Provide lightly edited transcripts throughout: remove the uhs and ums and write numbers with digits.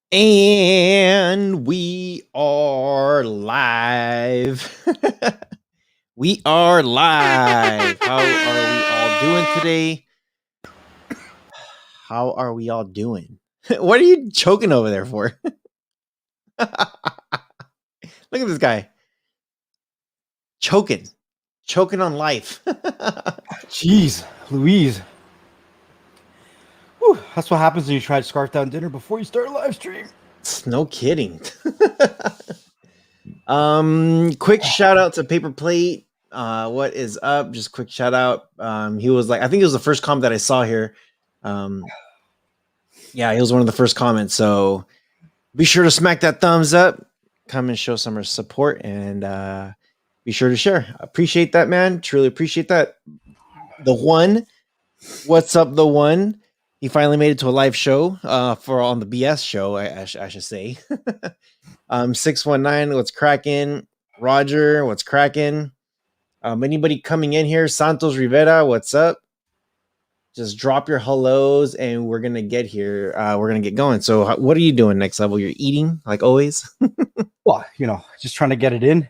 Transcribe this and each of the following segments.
And we are live. We are live. How are we all doing today? How are we all doing? What are you choking over there for? Look at this guy. Choking. Choking on life. Jeez, Louise. Whew, that's what happens when you try to scarf down dinner before you start a live stream. No kidding. Quick shout out to Paper Plate. What is up? Just quick shout out. He was like, I think it was the first comment that I saw here. Yeah, he was one of the first comments. So be sure to smack that thumbs up, come and show some support, and be sure to share. Appreciate that, man. Truly appreciate that. The one, what's up? The one, he finally made it to a live show for on the BS show. I should say. 619, what's cracking? Roger, what's cracking? Anybody coming in here? Santos Rivera, what's up? Just drop your hellos and we're gonna get here. We're gonna get going. So what are you doing next level? You're eating like always? Well, just trying to get it in.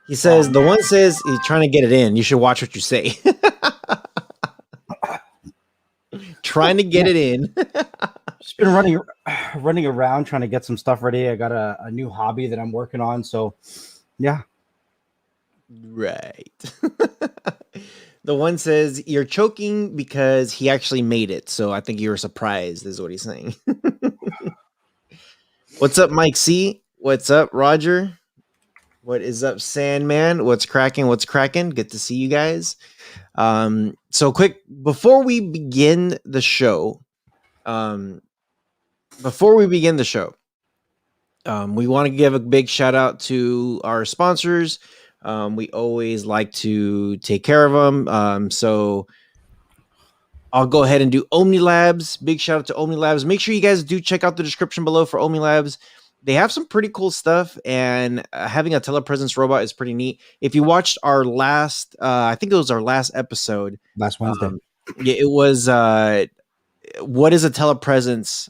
He says the one says he's trying to get it in. You should watch what you say. Trying to get it in. Just been running around trying to get some stuff ready. I got a new hobby that I'm working on. So yeah. Right. The one says you're choking because he actually made it. So I think you were surprised is what he's saying. What's up, Mike C? What's up, Roger? What is up, Sandman? What's cracking? What's cracking? Good to see you guys. So quick, before we begin the show, we want to give a big shout out to our sponsors. We always like to take care of them. So I'll go ahead and do Omni Labs. Big shout out to Omni Labs. Make sure you guys do check out the description below for Omni Labs. They have some pretty cool stuff, and having a telepresence robot is pretty neat. If you watched our last, I think it was our last episode. Last Wednesday. Yeah, it was what is a telepresence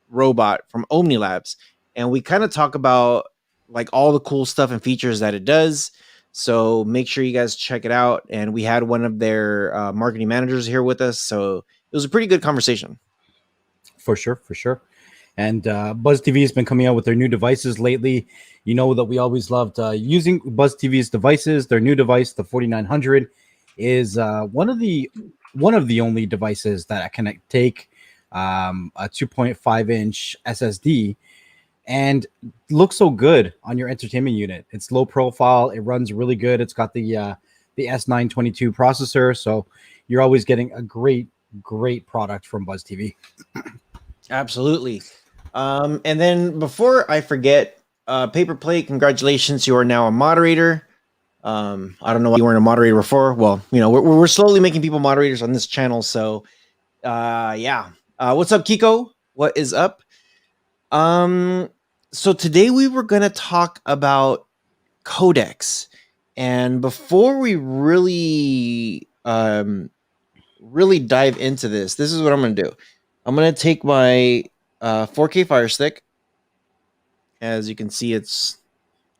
robot from Omni Labs? And we kind of talk about like all the cool stuff and features that it does. So make sure you guys check it out. And we had one of their marketing managers here with us. So it was a pretty good conversation. For sure. And Buzz TV has been coming out with their new devices lately. You know that we always loved using Buzz TV's devices. Their new device, the 4900, is one of the only devices that can take a 2.5-inch SSD and looks so good on your entertainment unit. It's low profile. It runs really good. It's got the S922 processor. So you're always getting a great product from Buzz TV. Absolutely. And then before I forget, Paper Plate, congratulations. You are now a moderator. I don't know why you weren't a moderator before. Well, we're slowly making people moderators on this channel. So, yeah. What's up, Kiko? What is up? So today we were going to talk about CODECS. And before we really dive into this is what I'm going to do. I'm going to take my 4K Fire Stick. As you can see, I don't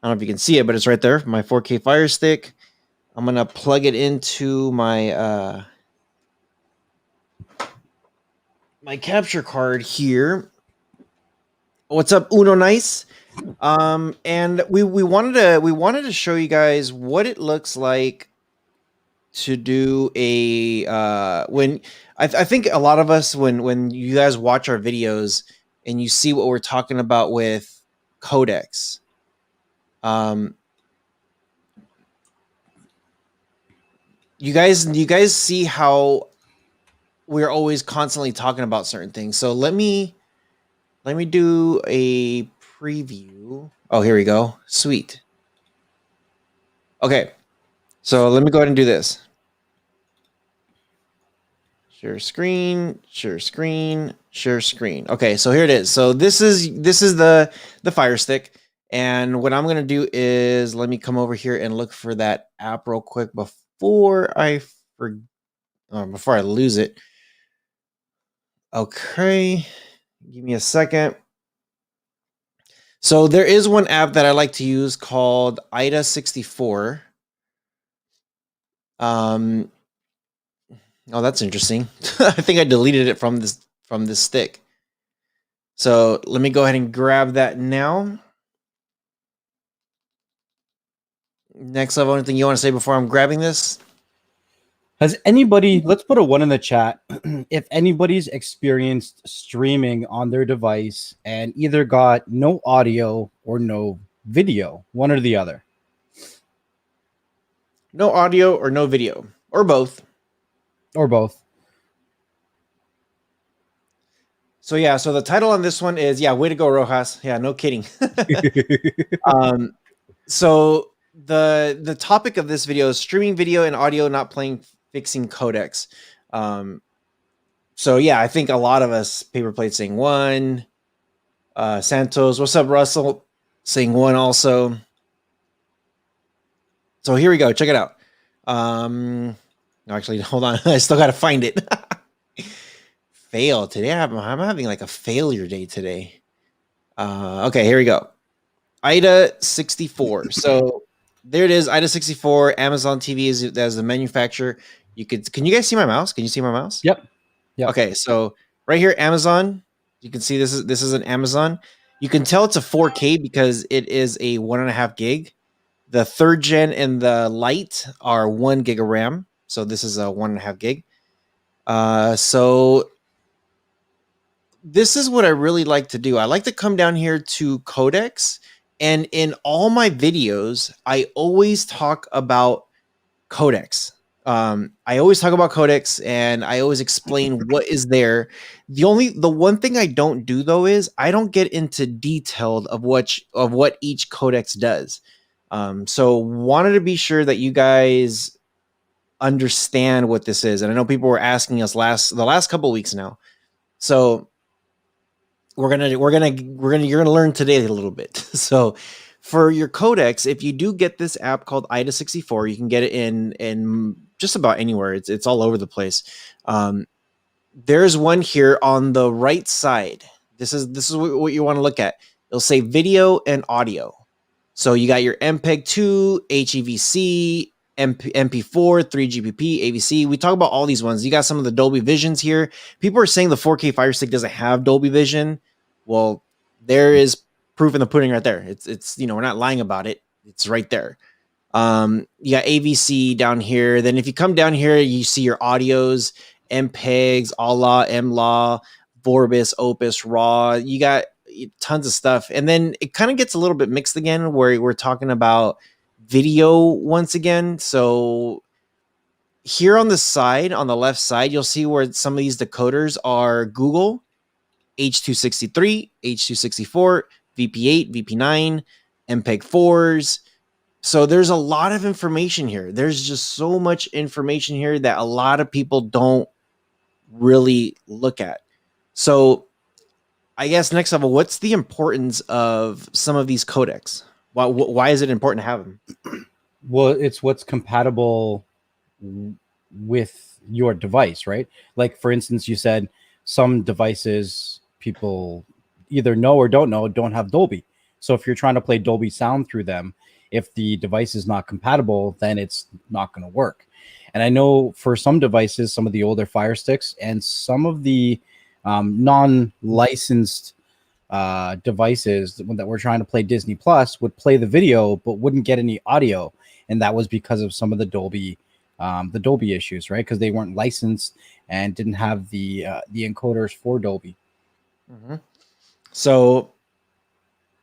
know if you can see it, but it's right there. My 4K Fire Stick. I'm going to plug it into my my capture card here. What's up, Uno Nice? And we wanted to show you guys what it looks like to do a when I think a lot of us when you guys watch our videos and you see what we're talking about with CODECS, you guys see how we're always constantly talking about certain things. So let me do a preview. Oh, here we go. Sweet. Okay. So let me go ahead and do this. Share screen. Okay, so here it is. So this is the Fire Stick. And what I'm going to do is let me come over here and look for that app real quick before I lose it. Okay. Give me a second. So there is one app that I like to use called Ida64. Oh, that's interesting. I think I deleted it from this stick. So let me go ahead and grab that now. Next level, anything you want to say before I'm grabbing this? Has anybody, let's put a 1 in the chat, if anybody's experienced streaming on their device and either got no audio or no video, one or the other. No audio or no video, or both. Or both. So yeah, so the title on this one is, way to go, Rojas. Yeah, no kidding. So the topic of this video is streaming video and audio not playing, fixing codecs. So yeah, I think a lot of us, Paper Plate saying one, Santos, what's up, Russell, saying one also. So here we go. Check it out. No, actually, hold on. I still got to find it. Fail today. I'm having like a failure day today. Okay, here we go. Ida64. So there it is. Ida64. Amazon TV is as the manufacturer. Can you guys see my mouse? Can you see my mouse? Yep. Yep. Okay, so right here, Amazon. You can see this is an Amazon. You can tell it's a 4K because it is a 1.5 gig. The 3rd gen and the Lite are 1 gig of RAM. So this is a 1.5 gig. So this is what I really like to do. I like to come down here to CODECS, and in all my videos, I always talk about CODECS. I always talk about CODECS, and I always explain what is there. The one thing I don't do though is I don't get into detailed of what each CODECS does. So wanted to be sure that you guys understand what this is, and I know people were asking us the last couple of weeks now. So you're gonna learn today a little bit. So for your codecs, if you do get this app called Ida64, you can get it in just about anywhere. It's all over the place. There's one here on the right side. This is what you want to look at. It'll say video and audio. So you got your MPEG-2, HEVC, MP4, 3GPP, AVC. We talk about all these ones. You got some of the Dolby Visions here. People are saying the 4K Fire Stick doesn't have Dolby Vision. Well, there is proof in the pudding right there. It's we're not lying about it. It's right there. You got AVC down here. Then if you come down here, you see your audios, MPEGs, ALA, MLAW, Vorbis, Opus, RAW. You got tons of stuff. And then it kind of gets a little bit mixed again, where we're talking about video once again. So here on the side, on the left side, you'll see where some of these decoders are Google, H263, H264, VP8, VP9, MPEG-4s. So there's a lot of information here. There's just so much information here that a lot of people don't really look at. So I guess next level, what's the importance of some of these codecs? Why is it important to have them? Well, it's what's compatible with your device, right? Like, for instance, you said some devices people either know or don't have Dolby. So if you're trying to play Dolby sound through them, if the device is not compatible, then it's not going to work. And I know for some devices, some of the older Fire Sticks and some of the non-licensed devices that were trying to play Disney Plus would play the video but wouldn't get any audio, and that was because of some of the Dolby issues, right? Because they weren't licensed and didn't have the encoders for Dolby. Mm-hmm. So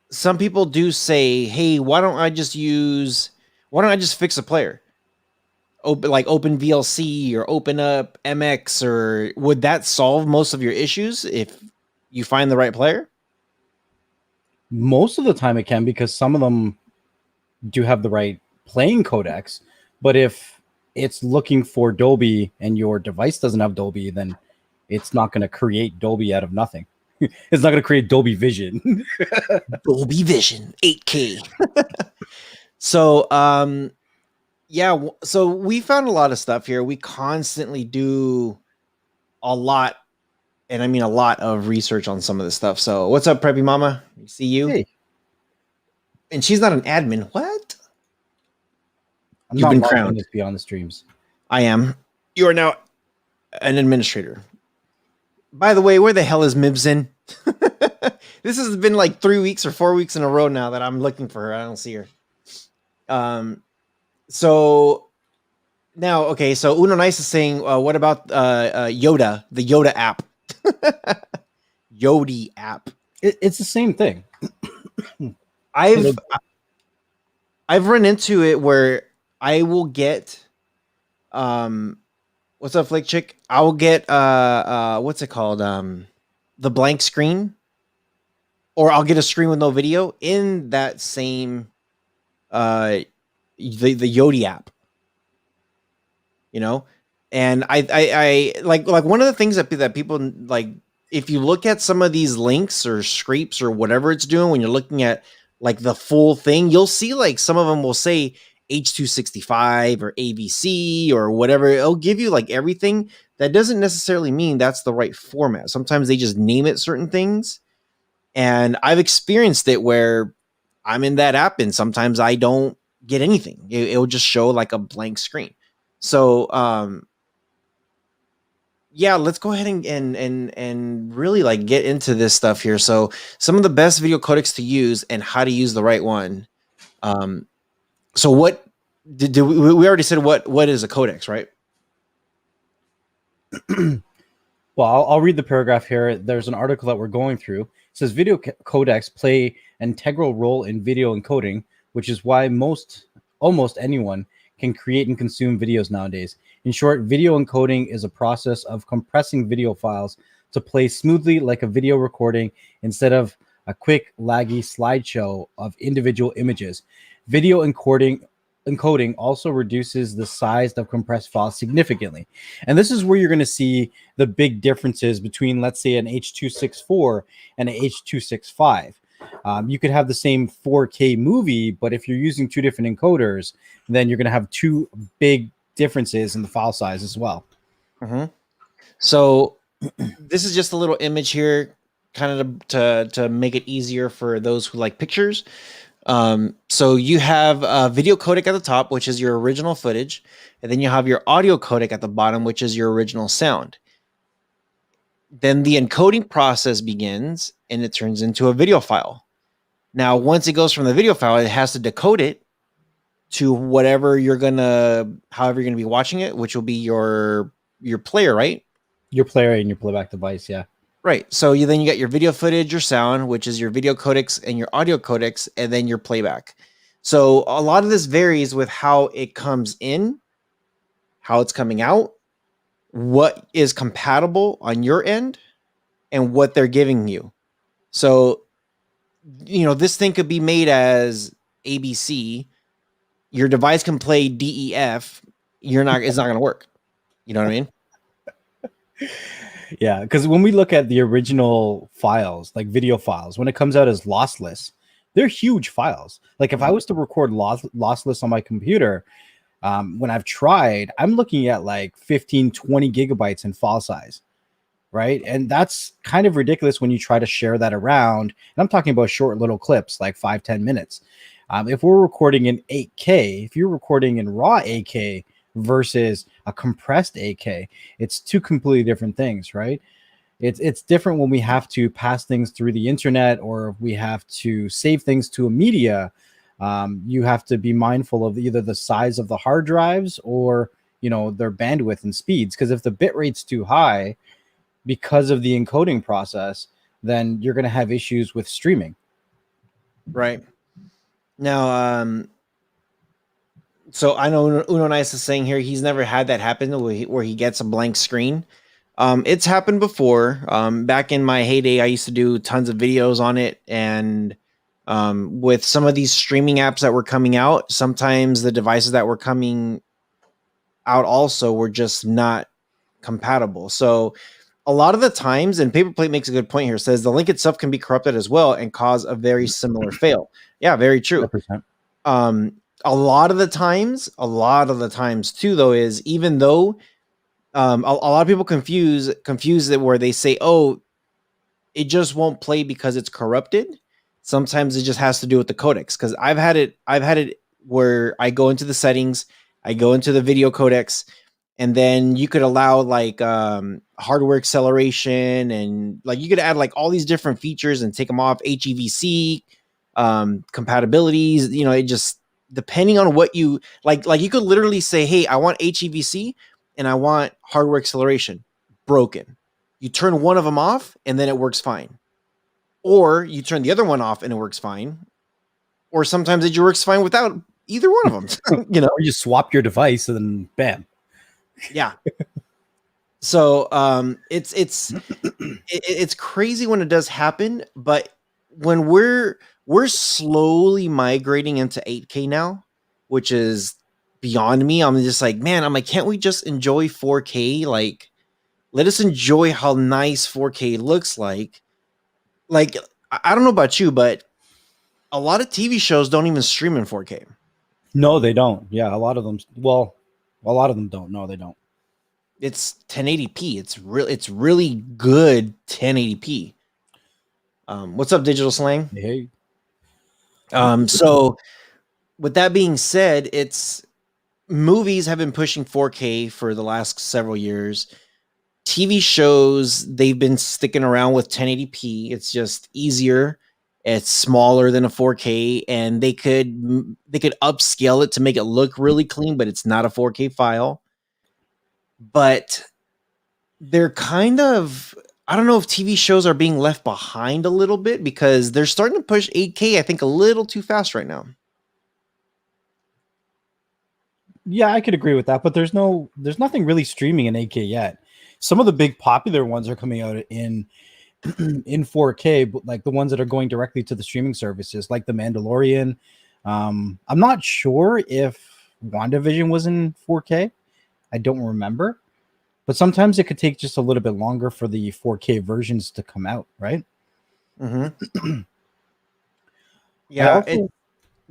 some people do say, "Hey, why don't I just fix a player? Open VLC or open up MX, or would that solve most of your issues if you find the right player?" Most of the time it can, because some of them do have the right playing codecs. But if it's looking for Dolby and your device doesn't have Dolby, then it's not going to create Dolby out of nothing. It's not going to create Dolby Vision. Dolby Vision 8K. So, yeah, so we found a lot of stuff here. We constantly do a lot and I mean a lot of research on some of this stuff. So what's up, Preppy Mama? See you. Hey, And she's not an admin. What? I'm You've not been logged in crowned. to be on the streams. I am. You are now an administrator. By the way, where the hell is Mibsyn? This has been like 3 weeks or 4 weeks in a row now that I'm looking for her. I don't see her. So now, okay, so Uno Nice is saying, what about Yoda, the Yoda app? Yodi app. It's the same thing. I've run into it where I will get what's up, Flake Chick? I will get what's it called? The blank screen. Or I'll get a screen with no video in that same the Yodi app. You know? And I like one of the things that people like, if you look at some of these links or scrapes or whatever it's doing when you're looking at like the full thing, you'll see like some of them will say H265 or ABC or whatever. It'll give you like everything. That doesn't necessarily mean that's the right format. Sometimes they just name it certain things. And I've experienced it where I'm in that app and sometimes I don't get anything. It'll just show like a blank screen. So, yeah, let's go ahead and really like get into this stuff here. So some of the best video codecs to use and how to use the right one. So what did we already said what is a codecs, right? Well, I'll read the paragraph here. There's an article that we're going through. It says video codecs play an integral role in video encoding, which is why almost anyone can create and consume videos nowadays. In short, video encoding is a process of compressing video files to play smoothly like a video recording instead of a quick, laggy slideshow of individual images. Video encoding also reduces the size of compressed files significantly. And this is where you're going to see the big differences between, let's say, an H.264 and an H.265. You could have the same 4K movie, but if you're using two different encoders, then you're going to have two big differences in the file size as well. Mm-hmm. So this is just a little image here, kind of to make it easier for those who like pictures. So you have a video codec at the top, which is your original footage, and then you have your audio codec at the bottom, which is your original sound. Then the encoding process begins and it turns into a video file. Now, once it goes from the video file, it has to decode it to however you're gonna be watching it, which will be your player, right? Your player and your playback device, yeah. Right. So then you got your video footage, your sound, which is your video codecs, and your audio codecs, and then your playback. So a lot of this varies with how it comes in, how it's coming out, what is compatible on your end, and what they're giving you. So, this thing could be made as ABC. Your device can play DEF. It's not going to work. You know what I mean? Yeah, because when we look at the original files, like video files, when it comes out as lossless, they're huge files. Like if I was to record lossless on my computer, when I've tried, I'm looking at like 15, 20 gigabytes in file size, right? And that's kind of ridiculous when you try to share that around. And I'm talking about short little clips, like 5-10 minutes. If we're recording in 8K, if you're recording in raw 8K, versus a compressed 8K, it's two completely different things, right? It's different when we have to pass things through the internet or we have to save things to a media. You have to be mindful of either the size of the hard drives or their bandwidth and speeds, because if the bit rate's too high because of the encoding process, then you're going to have issues with streaming. Right. Now, so I know Uno Nice is saying here he's never had that happen where he gets a blank screen. It's happened before. Back in my heyday, I used to do tons of videos on it, and with some of these streaming apps that were coming out, sometimes the devices that were coming out also were just not compatible. So a lot of the times, and Paperplate makes a good point here, says the link itself can be corrupted as well and cause a very similar fail. Yeah, very true. 100%. A lot of the times too, though, is even though A lot of people confuse it where they say, "Oh, it just won't play because it's corrupted." Sometimes it just has to do with the codecs. Because I've had it where I go into the settings, I go into the video codecs, and then you could allow like hardware acceleration, and like you could add like all these different features and take them off, HEVC compatibilities. It just, depending on what you like you could literally say, hey, I want HEVC and I want hardware acceleration. Broken. You turn one of them off and then it works fine, or you turn the other one off and it works fine, or sometimes it works fine without either one of them. Or you swap your device and then bam. Yeah. So it's crazy when it does happen, but when we're slowly migrating into 8K now, which is beyond me. I'm just like, man, I'm like, can't we just enjoy 4K? Like, let us enjoy how nice 4K looks like. Like, I don't know about you, but a lot of TV shows don't even stream in 4K. No, they don't. Yeah, a lot of them. Well, a lot of them don't. No, they don't. It's 1080p. It's really good 1080p. What's up, Digital Slang? Hey, So with that being said, it's movies have been pushing 4K for the last several years. TV shows, they've been sticking around with 1080p. It's just easier. It's smaller than a 4K, and they could upscale it to make it look really clean, but it's not a 4K file. But they're kind of, I don't know if TV shows are being left behind a little bit because they're starting to push 8K, I think, a little too fast right now. yeah, I could agree with that. But there's nothing really streaming in 8K yet. Some of the big popular ones are coming out in 4K, but like the ones that are going directly to the streaming services, like The Mandalorian. I'm not sure if WandaVision was in 4K. I don't remember. But sometimes it could take just a little bit longer for the 4K versions to come out, right? Mm-hmm. Yeah.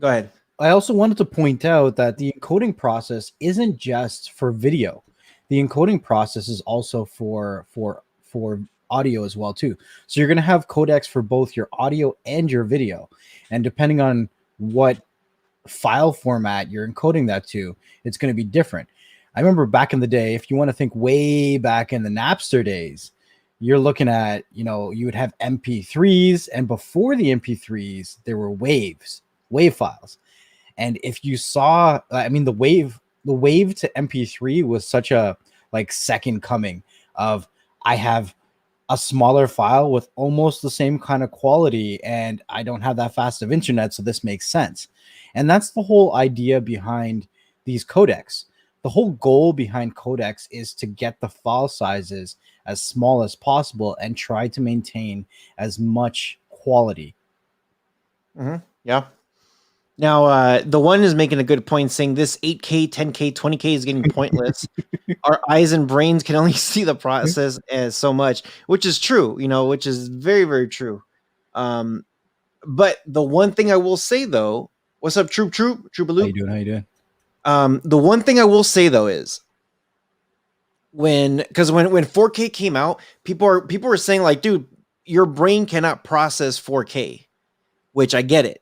Go ahead. I also wanted to point out that the encoding process isn't just for video. The encoding process is also for audio as well too. So you're going to have codecs for both your audio and your video, and depending on what file format you're encoding that to, it's going to be different. I remember back in the day, if you want to think way back in the Napster days, you're looking at, you would have MP3s, and before the MP3s, there were wave files. And if you saw, I mean, the wave to MP3 was such a like second coming of, I have a smaller file with almost the same kind of quality, and I don't have that fast of internet, so this makes sense. And that's the whole idea behind these codecs. The whole goal behind codecs is to get the file sizes as small as possible and try to maintain as much quality. Mm-hmm. Yeah. Now, the one is making a good point, saying this 8K, 10K, 20K is getting pointless. Our eyes and brains can only see the process as so much, which is true, which is very, very true. But the one thing I will say, though, what's up, Troop? How you doing? The one thing I will say, though, is when 4K came out, people were saying like, dude, your brain cannot process 4K, which I get it.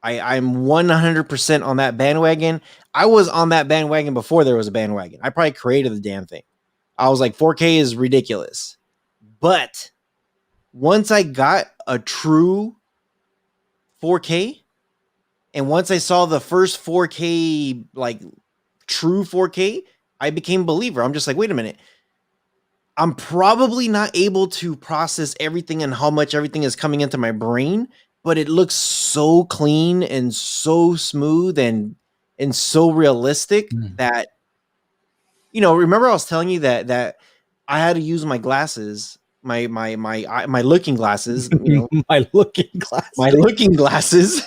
I'm 100% on that bandwagon. I was on that bandwagon before there was a bandwagon. I probably created the damn thing. I was like, 4K is ridiculous. But once I got a true 4K, and once I saw the first 4K, like true 4K, I became a believer. I'm just like, wait a minute. I'm probably not able to process everything and how much everything is coming into my brain, but it looks so clean and so smooth and so realistic that, remember I was telling you that I had to use my glasses, my looking glasses, my looking glasses,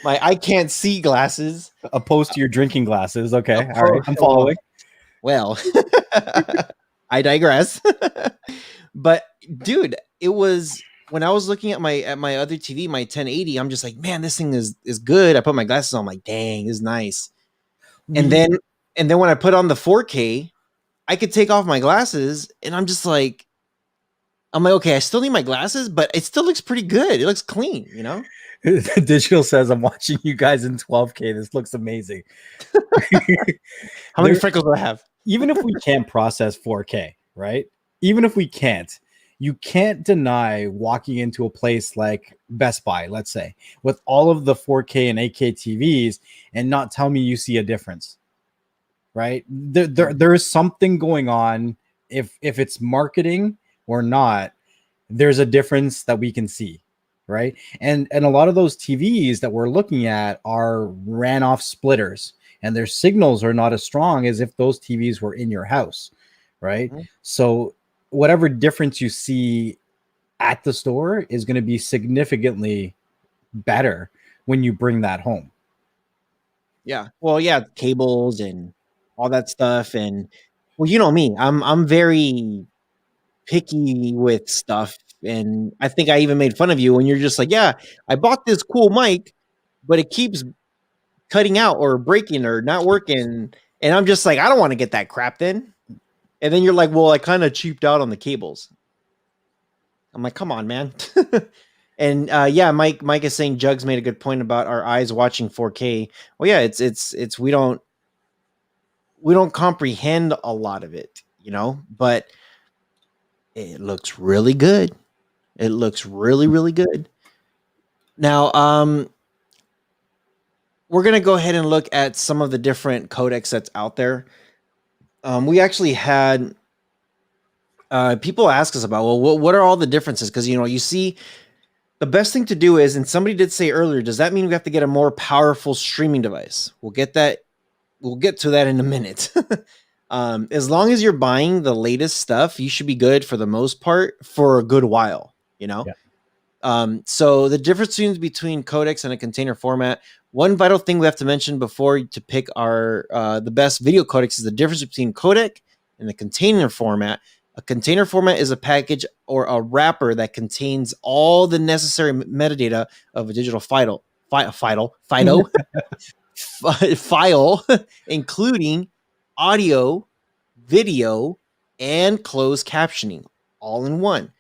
my I can't see glasses, opposed to your drinking glasses. Okay, all right, I'm following. Well, I digress. But dude, it was, when I was looking at my other TV, my 1080, I'm just like, man, this thing is good. I put my glasses on, I'm like, dang, this is nice. And And then when I put on the 4K, I could take off my glasses, and I'm like, okay, I still need my glasses, but it still looks pretty good. It looks clean, you know? Digital says, I'm watching you guys in 12K. This looks amazing. How many freckles do I have? Even if we can't process 4K, right? Even if we can't, you can't deny walking into a place like Best Buy, let's say, with all of the 4K and 8K TVs and not tell me you see a difference, right? There is something going on. If it's marketing or not, there's a difference that we can see, right? And a lot of those TVs that we're looking at are ran off splitters, and their signals are not as strong as if those TVs were in your house, right? Mm-hmm. So whatever difference you see at the store is going to be significantly better when you bring that home. Yeah. Well, yeah, cables and all that stuff. And well, you know me, I'm very picky with stuff. And I think I even made fun of you when you're just like, yeah, I bought this cool mic, but it keeps cutting out or breaking or not working. And I'm just like, I don't want to get that crap then. And then you're like, well, I kind of cheaped out on the cables. I'm like, come on, man. And yeah, Mike is saying Jugs made a good point about our eyes watching 4K. Well, yeah, it's we don't comprehend a lot of it, you know, but it looks really good. It looks really, really good. Now, we're gonna go ahead and look at some of the different codecs that's out there. We actually had people ask us about, well, what are all the differences? Because you see, the best thing to do is, and somebody did say earlier, does that mean we have to get a more powerful streaming device? We'll get to that in a minute. As long as you're buying the latest stuff, you should be good for the most part for a good while, you know? Yeah. So the difference between codecs and a container format, one vital thing we have to mention before to pick our the best video codecs is the difference between codec and the container format. A container format is a package or a wrapper that contains all the necessary metadata of a digital file, including audio, video, and closed captioning, all in one.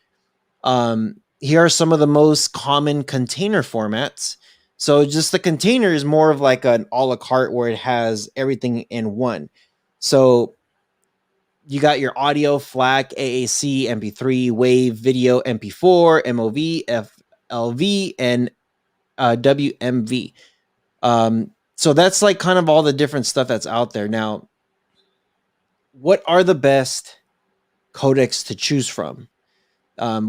Here are some of the most common container formats. So just the container is more of like an a la carte where it has everything in one. So you got your audio, FLAC, AAC, MP3, WAV, video, MP4, MOV, FLV, and WMV. So that's like kind of all the different stuff that's out there. Now, what are the best codecs to choose from?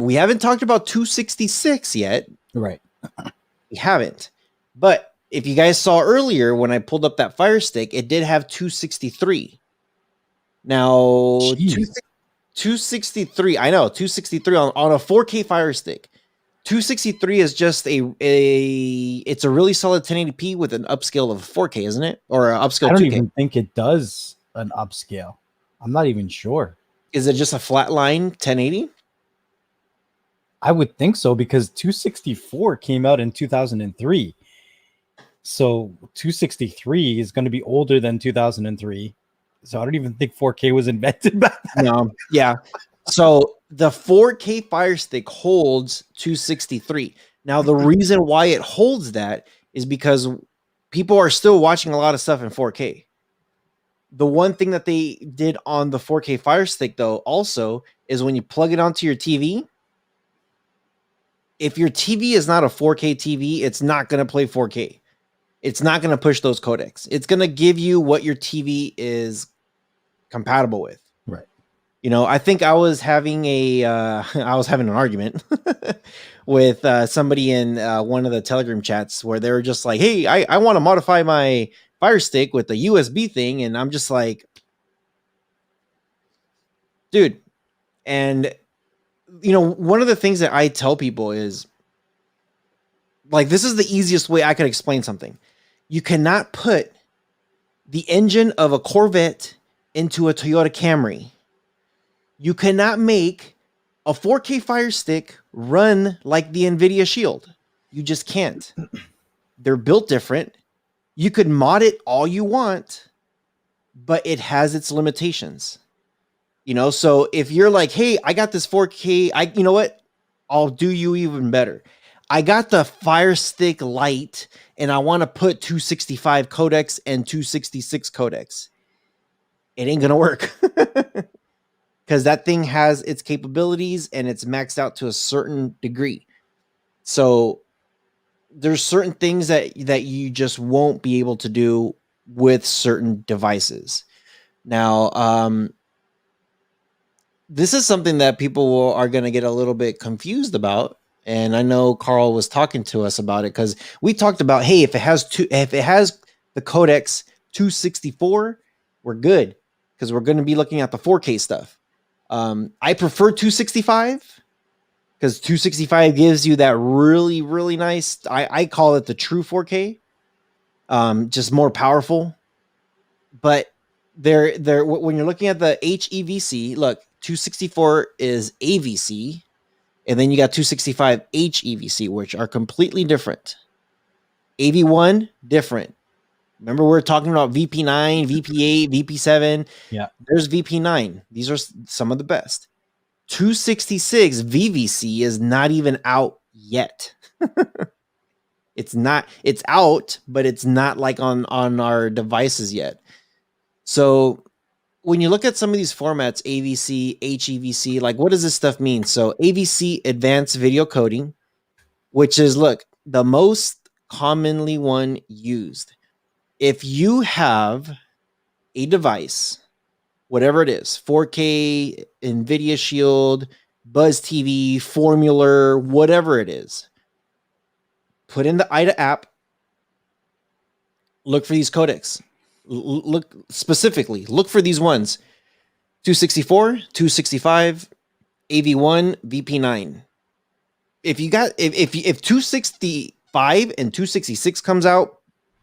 We haven't talked about 266 yet. Right. We haven't. But if you guys saw earlier when I pulled up that Fire Stick, it did have 263. Now, 263, I know, 263 on a 4K Fire Stick. 263 is just it's a really solid 1080p with an upscale of 4K, isn't it? Or an upscale 2K. I don't even think it does an upscale. I'm not even sure. Is it just a flat line 1080? I would think so, because 264 came out in 2003. So 263 is going to be older than 2003. So I don't even think 4K was invented back then. No, yeah. So the 4K Fire Stick holds 263. Now, the reason why it holds that is because people are still watching a lot of stuff in 4K. The one thing that they did on the 4K Fire Stick, though, also is when you plug it onto your TV, if your TV is not a 4K TV, it's not going to play 4K. It's not going to push those codecs. It's going to give you what your TV is compatible with. Right. I think I was having an argument with somebody in one of the Telegram chats where they were just like, hey, I want to modify my Fire Stick with the USB thing. And I'm just like, dude. And, one of the things that I tell people is, like, this is the easiest way I could explain something. You cannot put the engine of a Corvette into a Toyota Camry. You cannot make a 4K Fire Stick run like the NVIDIA Shield. You just can't. They're built different. You could mod it all you want, but it has its limitations. So if you're like, hey, I got this 4K, you know what? I'll do you even better. I got the Fire Stick Lite and I want to put 265 codecs and 266 codecs. It ain't going to work because that thing has its capabilities and it's maxed out to a certain degree. So there's certain things that you just won't be able to do with certain devices. Now, this is something that people are going to get a little bit confused about. And I know Carl was talking to us about it because we talked about, hey, if it has the codecs 264, we're good because we're going to be looking at the 4K stuff. I prefer 265 because 265 gives you that really, really nice, I call it the true 4K, just more powerful. But there when you're looking at the HEVC, look, 264 is AVC, and then you got 265 HEVC, which are completely different. AV1, different. Remember, we're talking about VP9, VP8, VP7. Yeah. There's VP9. These are some of the best. 266 VVC is not even out yet. It's out, but it's not like on our devices yet. So when you look at some of these formats, AVC, HEVC, like what does this stuff mean? So AVC, advanced video coding, which is, look, the most commonly one used. If you have a device, whatever it is, 4K, NVIDIA Shield, Buzz TV, Formula, whatever it is, put in the IDA app, look for these codecs. Look specifically, look for these ones: 264, 265, AV1, VP9. If you got if 265 and 266 comes out,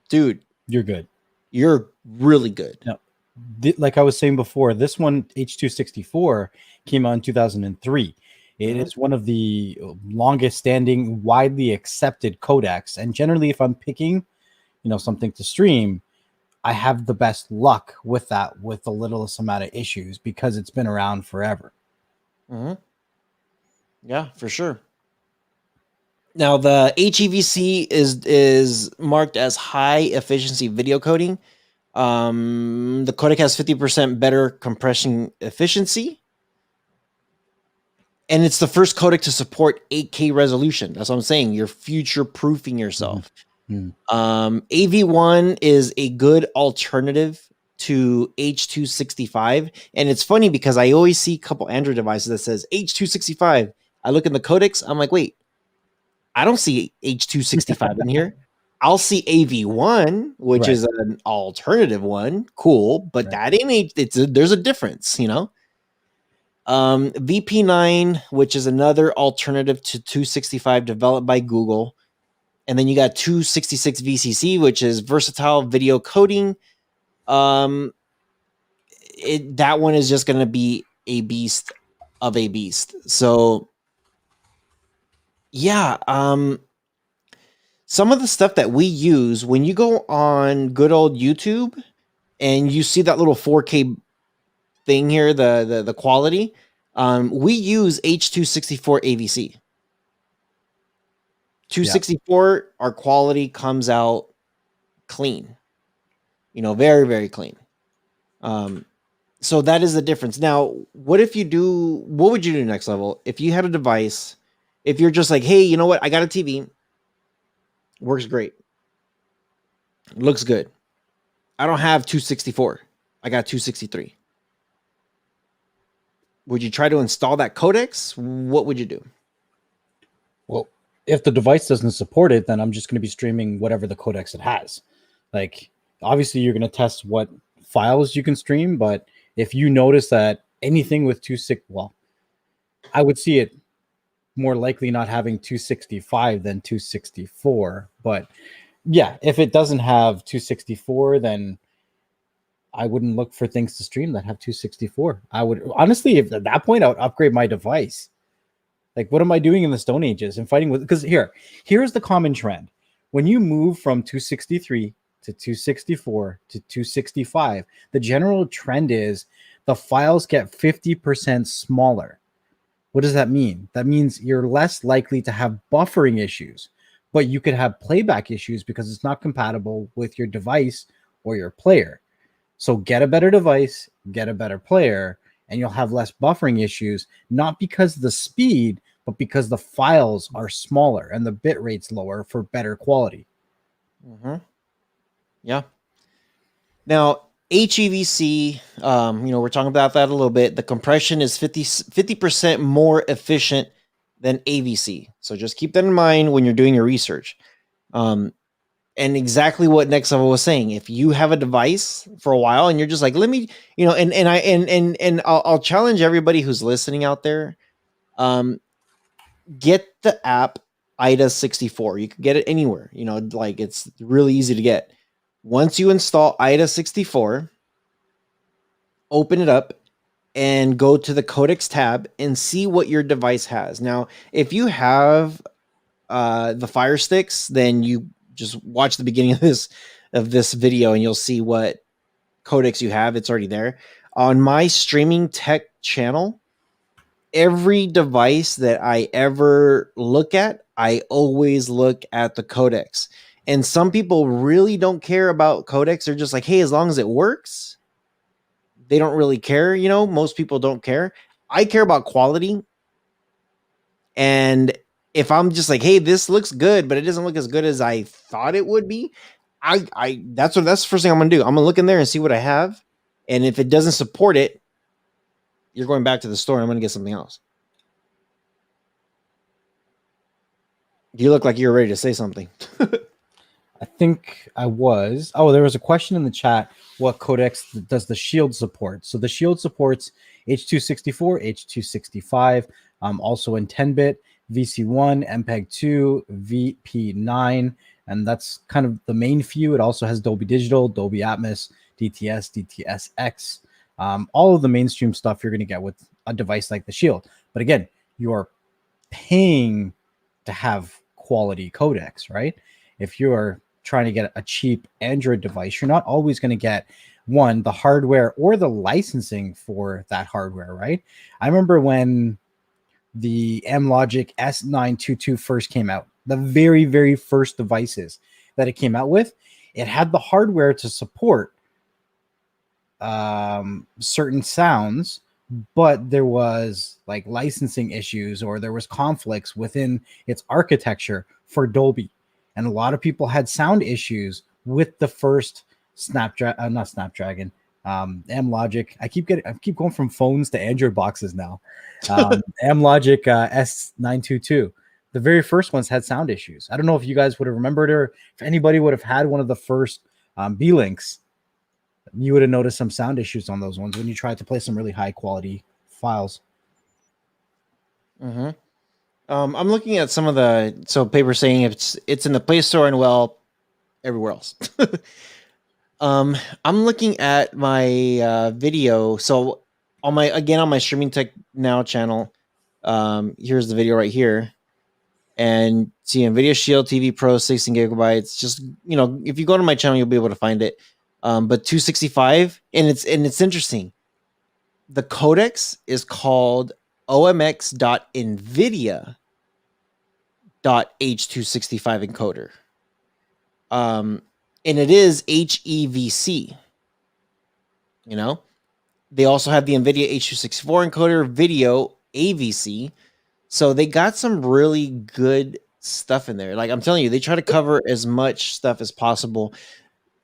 dude, You're good. You're really good. No, like I was saying before, this one H264 came out in 2003. It is one of the longest standing, widely accepted codecs. And generally, if I'm picking, something to stream, I have the best luck with that, with the littlest amount of issues, because it's been around forever. Yeah, for sure. Now the HEVC is marked as high efficiency video coding. The codec has 50% better compression efficiency, and it's the first codec to support 8K resolution. That's what I'm saying. You're future proofing yourself. AV1 is a good alternative to H265, and it's funny because I always see a couple Android devices that says H265. I look in the codecs, I'm like, wait, I don't see H265 in here. I'll see AV1, which is an alternative one, cool, but that ain't there's a difference, VP9, which is another alternative to 265 developed by Google. And then you got 266 VCC, which is versatile video coding. That one is just going to be a beast of a beast. So, yeah, some of the stuff that we use when you go on good old YouTube and you see that little 4K thing here, the quality, we use H264 AVC. 264, our quality comes out clean, very, very clean. So that is the difference. Now, what would you do next level? If you had a device, if you're just like, hey, you know what? I got a TV, works great, looks good. I don't have 264. I got 263. Would you try to install that codecs? What would you do? Well, if the device doesn't support it, then I'm just going to be streaming whatever the codecs it has. Like, obviously, you're going to test what files you can stream, but if you notice that anything with 260, well, I would see it more likely not having 265 than 264. But yeah, if it doesn't have 264, then I wouldn't look for things to stream that have 264. I would honestly, if at that point, I would upgrade my device. Like, what am I doing in the Stone Ages and fighting with? Because here's the common trend. When you move from 263 to 264 to 265, the general trend is the files get 50% smaller. What does that mean? That means you're less likely to have buffering issues, but you could have playback issues because it's not compatible with your device or your player. So get a better device, get a better player, and you'll have less buffering issues, not because of the speed, but because the files are smaller and the bit rate's lower for better quality. Mm-hmm. Yeah. Now, HEVC, we're talking about that a little bit. The compression is 50% more efficient than AVC. So just keep that in mind when you're doing your research. And exactly what Next Level was saying. If you have a device for a while and you're just like, let me, and I'll challenge everybody who's listening out there. Get the app IDA 64. You can get it anywhere. Like it's really easy to get. Once you install IDA 64, open it up and go to the CODECS tab and see what your device has. Now, if you have the Fire Sticks, then you just watch the beginning of this video and you'll see what codecs you have. It's already there. On my streaming tech channel, every device that I ever look at, I always look at the codecs. And some people really don't care about codecs. They're just like, hey, as long as it works, they don't really care. Most people don't care. I care about quality. And if I'm just like, hey, this looks good, but it doesn't look as good as I thought it would be, that's the first thing I'm gonna do. I'm gonna look in there and see what I have. And if it doesn't support it, you're going back to the store and I'm gonna get something else. You look like you're ready to say something. I think I was. Oh, there was a question in the chat. What codecs does the Shield support? So the Shield supports H.264, H.265, also in 10-bit, VC1, MPEG-2, VP9, and that's kind of the main few. It also has Dolby Digital, Dolby Atmos, DTS, DTS:X, all of the mainstream stuff you're going to get with a device like the Shield. But again, you are paying to have quality codecs, right? If you're trying to get a cheap Android device, you're not always going to get the hardware or the licensing for that hardware, right? I remember when the M-Logic S922 first came out, the very, very first devices that it came out with, it had the hardware to support certain sounds, but there was like licensing issues or there was conflicts within its architecture for Dolby. And a lot of people had sound issues with the first M-Logic. I keep going from phones to Android boxes now. M-Logic S922. The very first ones had sound issues. I don't know if you guys would have remembered, or if anybody would have had one of the first B-Links, you would have noticed some sound issues on those ones when you tried to play some really high quality files. Mm-hmm. I'm looking at some of paper saying it's in the Play Store and everywhere else. I'm looking at my video. So on my Streaming Tech Now channel, here's the video right here. And see NVIDIA Shield TV Pro 16 gigabytes. Just, if you go to my channel, you'll be able to find it. But 265, and it's interesting. The codecs is called omx.nvidia.h265 encoder. And it is HEVC. They also have the NVIDIA H.264 encoder, video AVC. So they got some really good stuff in there. Like I'm telling you, they try to cover as much stuff as possible.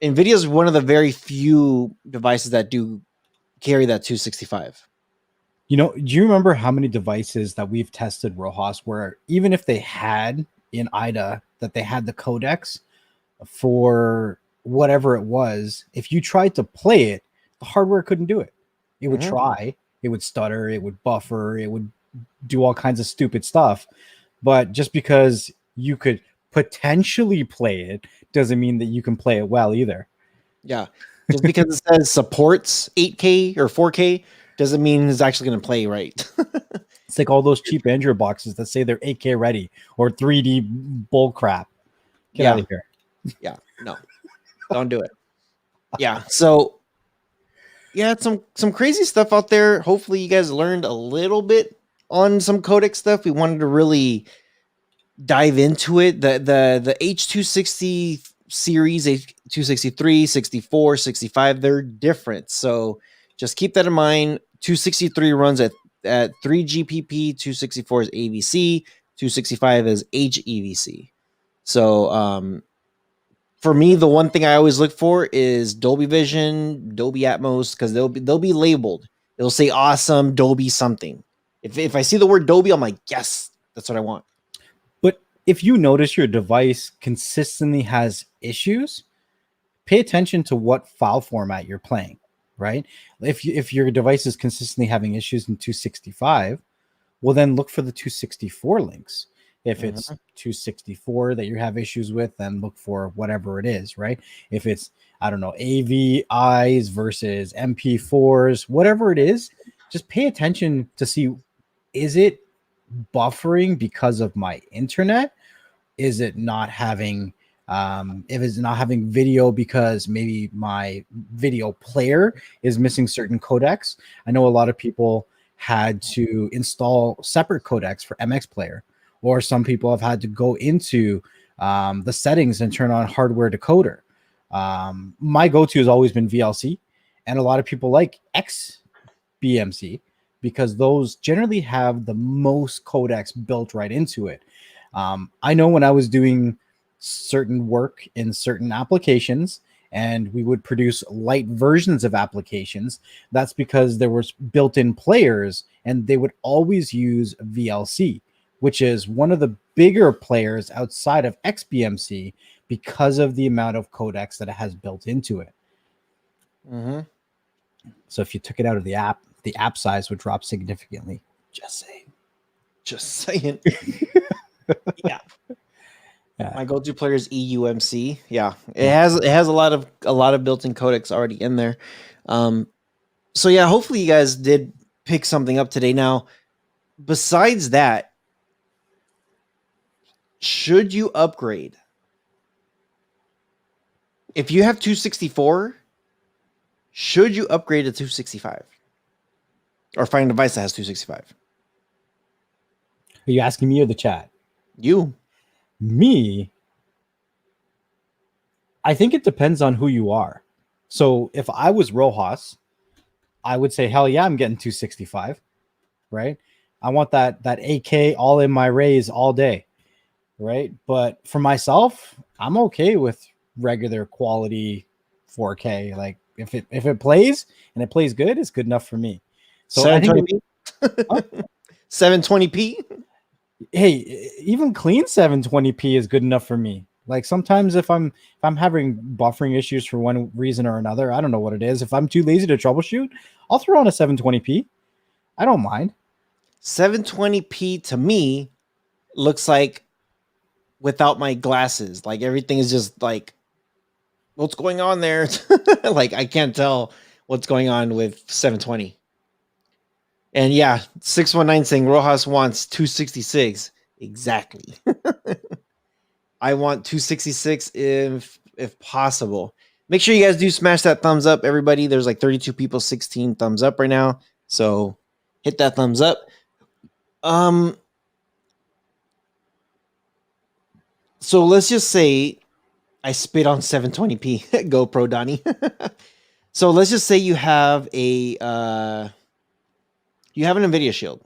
NVIDIA is one of the very few devices that do carry that 265. Do you remember how many devices that we've tested, Rojas, where even if they had in IDA that they had the codecs for whatever it was, if you tried to play it, the hardware couldn't do it. It would try, it would stutter, it would buffer, it would do all kinds of stupid stuff. But just because you could potentially play it doesn't mean that you can play it well either. Yeah. Just because it says supports 8K or 4K doesn't mean it's actually going to play right. It's like all those cheap Android boxes that say they're 8K ready or 3D bull crap. Get out of here. Yeah, no. Don't do it. Yeah. So yeah, some crazy stuff out there. Hopefully, you guys learned a little bit on some codec stuff. We wanted to really dive into it. The H260 series, H263, 64, 65, they're different. So just keep that in mind. 263 runs at 3 GPP, 264 is AVC, 265 is HEVC. So for me, the one thing I always look for is Dolby Vision, Dolby Atmos, because they'll be labeled. It'll say awesome Dolby something. If I see the word Dolby, I'm like, yes, that's what I want. But if you notice your device consistently has issues, pay attention to what file format you're playing, right? If your device is consistently having issues in 265, well, then look for the 264 links. If it's 264 that you have issues with, then look for whatever it is, right? If it's, I don't know, AVIs versus MP4s, whatever it is, just pay attention to see, is it buffering because of my internet? Is it not having, if it's not having video because maybe my video player is missing certain codecs? I know a lot of people had to install separate codecs for MX Player, or some people have had to go into the settings and turn on hardware decoder. My go-to has always been VLC, and a lot of people like XBMC because those generally have the most codecs built right into it. I know when I was doing certain work in certain applications, and we would produce light versions of applications, that's because there was built-in players, and they would always use VLC, which is one of the bigger players outside of XBMC because of the amount of codecs that it has built into it. So if you took it out of the app size would drop significantly. Just saying. Just saying. Yeah. My go-to player is EUMC. Yeah, it has a lot of built-in codecs already in there. So yeah, hopefully you guys did pick something up today. Now, besides that, should you upgrade? If you have 264, should you upgrade to 265? Or find a device that has 265? Are you asking me or the chat? You. Me, I think it depends on who you are. So if I was Rojas, I would say, hell yeah, I'm getting 265, right? I want that AK all in my rays all day, right? But for myself, I'm okay with regular quality 4K. Like if it plays and it plays good, it's good enough for me. So 720p? 720p? Hey, even clean 720p is good enough for me. Like sometimes if I'm having buffering issues for one reason or another, I don't know what it is. If I'm too lazy to troubleshoot, I'll throw on a 720p. I don't mind. 720p to me looks like without my glasses. Like everything is just like, what's going on there? Like I can't tell what's going on with 720. And yeah, 619 saying Rojas wants 266. Exactly. I want 266 if possible. Make sure you guys do smash that thumbs up, everybody. There's like 32 people, 16 thumbs up right now. So hit that thumbs up. So let's just say I spit on 720p. GoPro Donnie. So let's just say you have an NVIDIA Shield.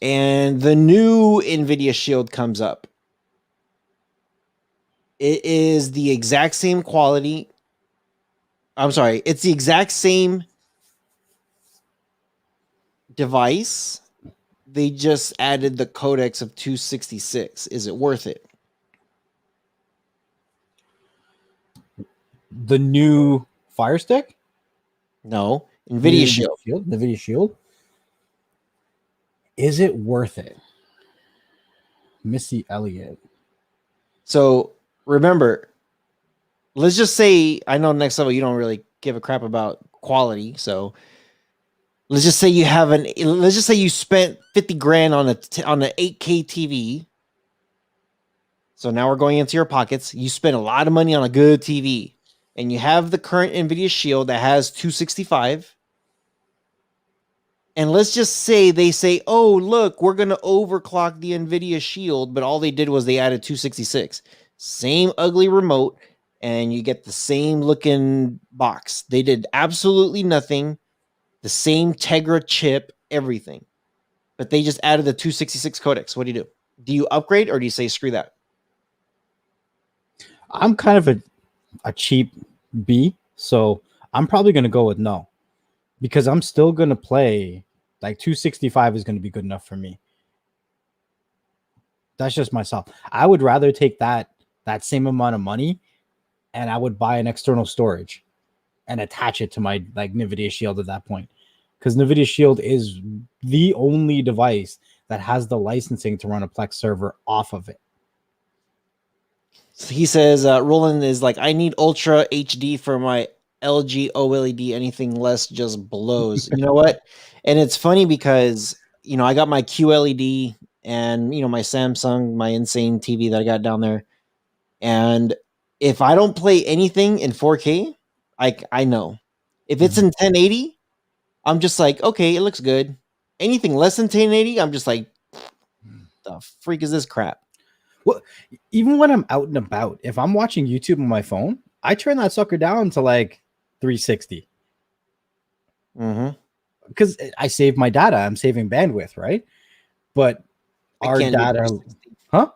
And the new NVIDIA Shield comes up. It is the exact same quality. I'm sorry, it's the exact same device. They just added the codecs of 266. Is it worth it? The new Fire Stick? No. NVIDIA Shield. NVIDIA Shield. Is it worth it? Missy Elliott. So remember, let's just say, I know next level you don't really give a crap about quality. So let's just say let's just say you spent 50 grand on an 8K TV. So now we're going into your pockets. You spend a lot of money on a good TV, and you have the current NVIDIA Shield that has 265. And let's just say they say, oh, look, we're going to overclock the NVIDIA Shield, but all they did was they added 266. Same ugly remote, and you get the same looking box. They did absolutely nothing. The same Tegra chip, everything. But they just added the 266 codecs. What do you do? Do you upgrade or do you say screw that? I'm kind of a cheap B, so I'm probably going to go with no, because I'm still going to play like 265 is going to be good enough for me. That's just myself. I would rather take that same amount of money and I would buy an external storage and attach it to my like NVIDIA Shield at that point, because NVIDIA Shield is the only device that has the licensing to run a Plex server off of it. So he says, Roland is like, I need Ultra HD for my LG OLED. Anything less just blows. You know what? And it's funny because, you know, I got my QLED and, you know, my Samsung, my insane TV that I got down there. And if I don't play anything in 4K, I know. If it's in 1080, I'm just like, okay, it looks good. Anything less than 1080, I'm just like, the freak is this crap? Well, even when I'm out and about, if I'm watching YouTube on my phone, I turn that sucker down to like 360. Because I save my data. I'm saving bandwidth, right? But our data, huh?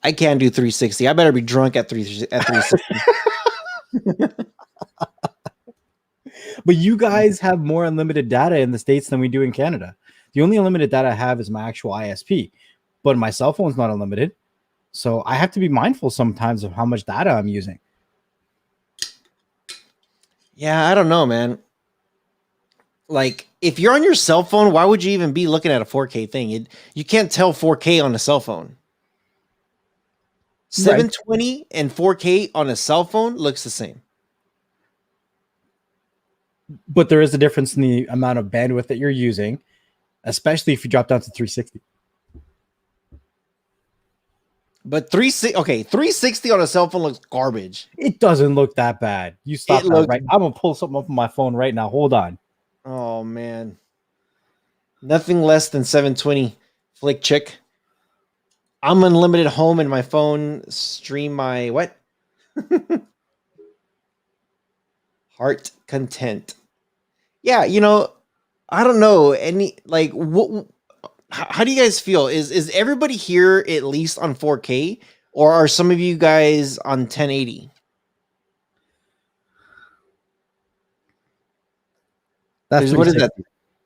I can't do 360. I better be drunk at 360. But you guys have more unlimited data in the States than we do in Canada. The only unlimited data I have is my actual ISP, but my cell phone's not unlimited. So I have to be mindful sometimes of how much data I'm using. Yeah, I don't know, man. Like, if you're on your cell phone, why would you even be looking at a 4K thing? You can't tell 4K on a cell phone. 720 right. And 4K on a cell phone looks the same. But there is a difference in the amount of bandwidth that you're using, especially if you drop down to 360. But 360 on a cell phone looks garbage. It doesn't look that bad. You stop that right. I'm gonna pull something up on my phone right now. Hold on. Oh man. Nothing less than 720 flick chick. I'm unlimited home in my phone. Stream my what? Heart content. Yeah, you know, I don't know any like what. How do you guys feel? Is everybody here at least on 4K, or are some of you guys on 1080? That's what is that?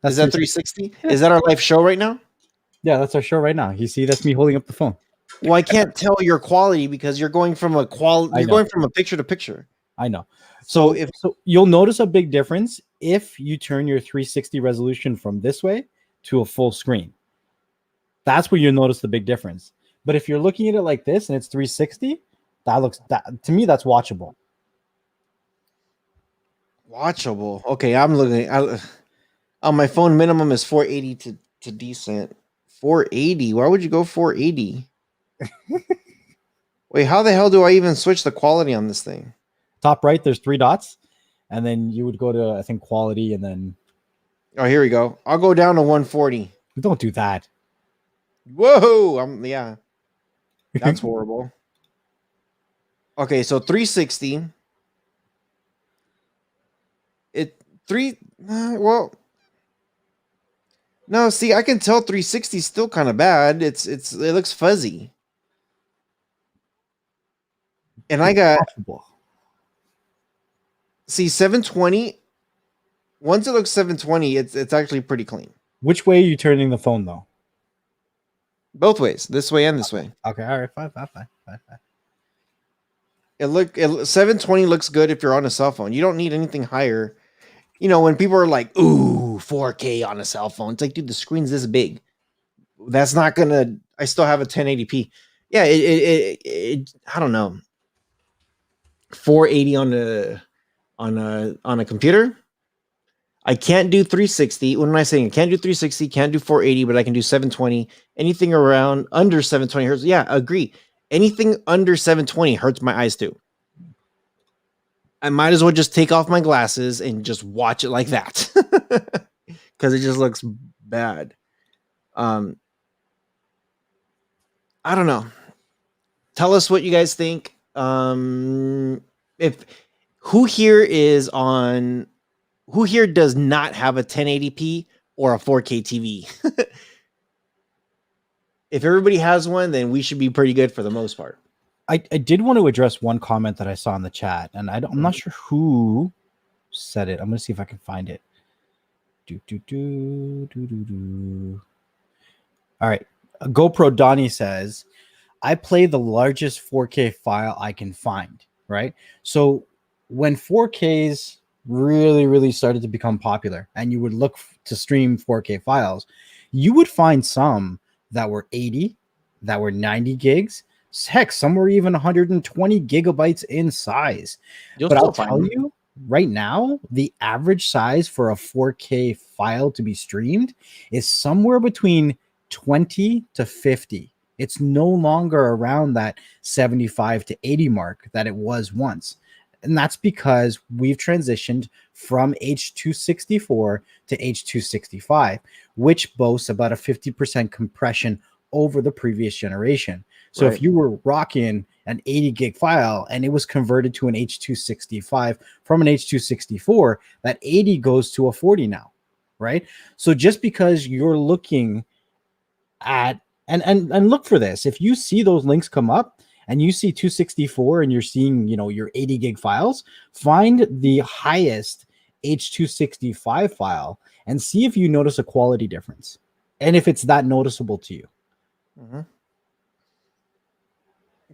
Is that 360? Is that our live show right now? Yeah, that's our show right now. You see, that's me holding up the phone. Well, I can't tell your quality because you're going from a going from a picture to picture. I know. So you'll notice a big difference if you turn your 360 resolution from this way to a full screen. That's where you'll notice the big difference. But if you're looking at it like this and it's 360, to me that's watchable. Watchable. Okay, I'm looking. On my phone, minimum is 480 to decent. 480. Why would you go 480? Wait, how the hell do I even switch the quality on this thing? Top right, there's 3 dots, and then you would go to, I think, quality, and then. Oh, here we go. I'll go down to 140. Don't do that. Whoa! Yeah, that's horrible. Okay, so 360. Well, no. See, I can tell 360 is still kind of bad. It looks fuzzy. And I got see 720. Once it looks 720, it's actually pretty clean. Which way are you turning the phone though? Both ways, this way and this way. Okay, all right, fine. 720 looks good if you're on a cell phone. You don't need anything higher. You know, when people are like, "Ooh, 4K on a cell phone," it's like, dude, the screen's this big. That's not gonna. I still have a 1080p. Yeah, I don't know. 480 on a computer. I can't do 360. What am I saying? I can't do 360, can't do 480, but I can do 720. Anything around under 720 hertz. Yeah, agree. Anything under 720 hurts my eyes too. I might as well just take off my glasses and just watch it like that because it just looks bad. I don't know. Tell us what you guys think. If who here does not have a 1080p or a 4K TV? If everybody has one, then we should be pretty good for the most part. I did want to address one comment that I saw in the chat, and I'm not sure who said it. I'm going to see if I can find it. All right. GoPro Donnie says, I play the largest 4K file I can find, right? So when 4Ks really started to become popular and you would look to stream 4K files, you would find some that were 80, that were 90 gigs. Heck, some were even 120 gigabytes in size. But I'll tell you right now, the average size for a 4K file to be streamed is somewhere between 20 to 50. It's no longer around that 75 to 80 mark that it was once. And that's because we've transitioned from H.264 to H.265, which boasts about a 50% compression over the previous generation. So if you were rocking an 80 gig file and it was converted to an H.265 from an H.264, that 80 goes to a 40 now, right? So just because you're looking at, and look for this, if you see those links come up and you see 264 and you're seeing, your 80 gig files, find the highest H.265 file and see if you notice a quality difference and if it's that noticeable to you. Mm-hmm.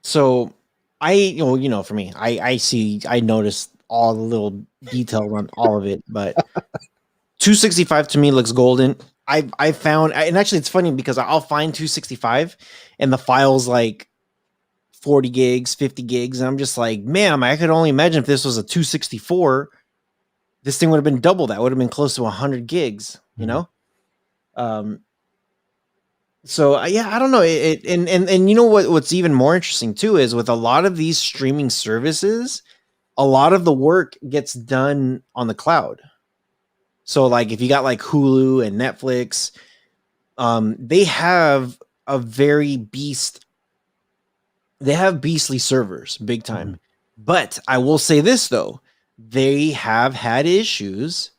So for me, I noticed all the little details on all of it, but 265 to me looks golden. I found, and actually it's funny because I'll find 265 and the file's like 40 gigs, 50 gigs. And I'm just like, man, I could only imagine if this was a 264, this thing would have been double that. Would have been close to 100 gigs, So yeah, I don't know. And you know what's even more interesting too is with a lot of these streaming services, a lot of the work gets done on the cloud. So like if you got like Hulu and Netflix, they have beastly servers, big time. Mm-hmm. But I will say this though, they have had issues.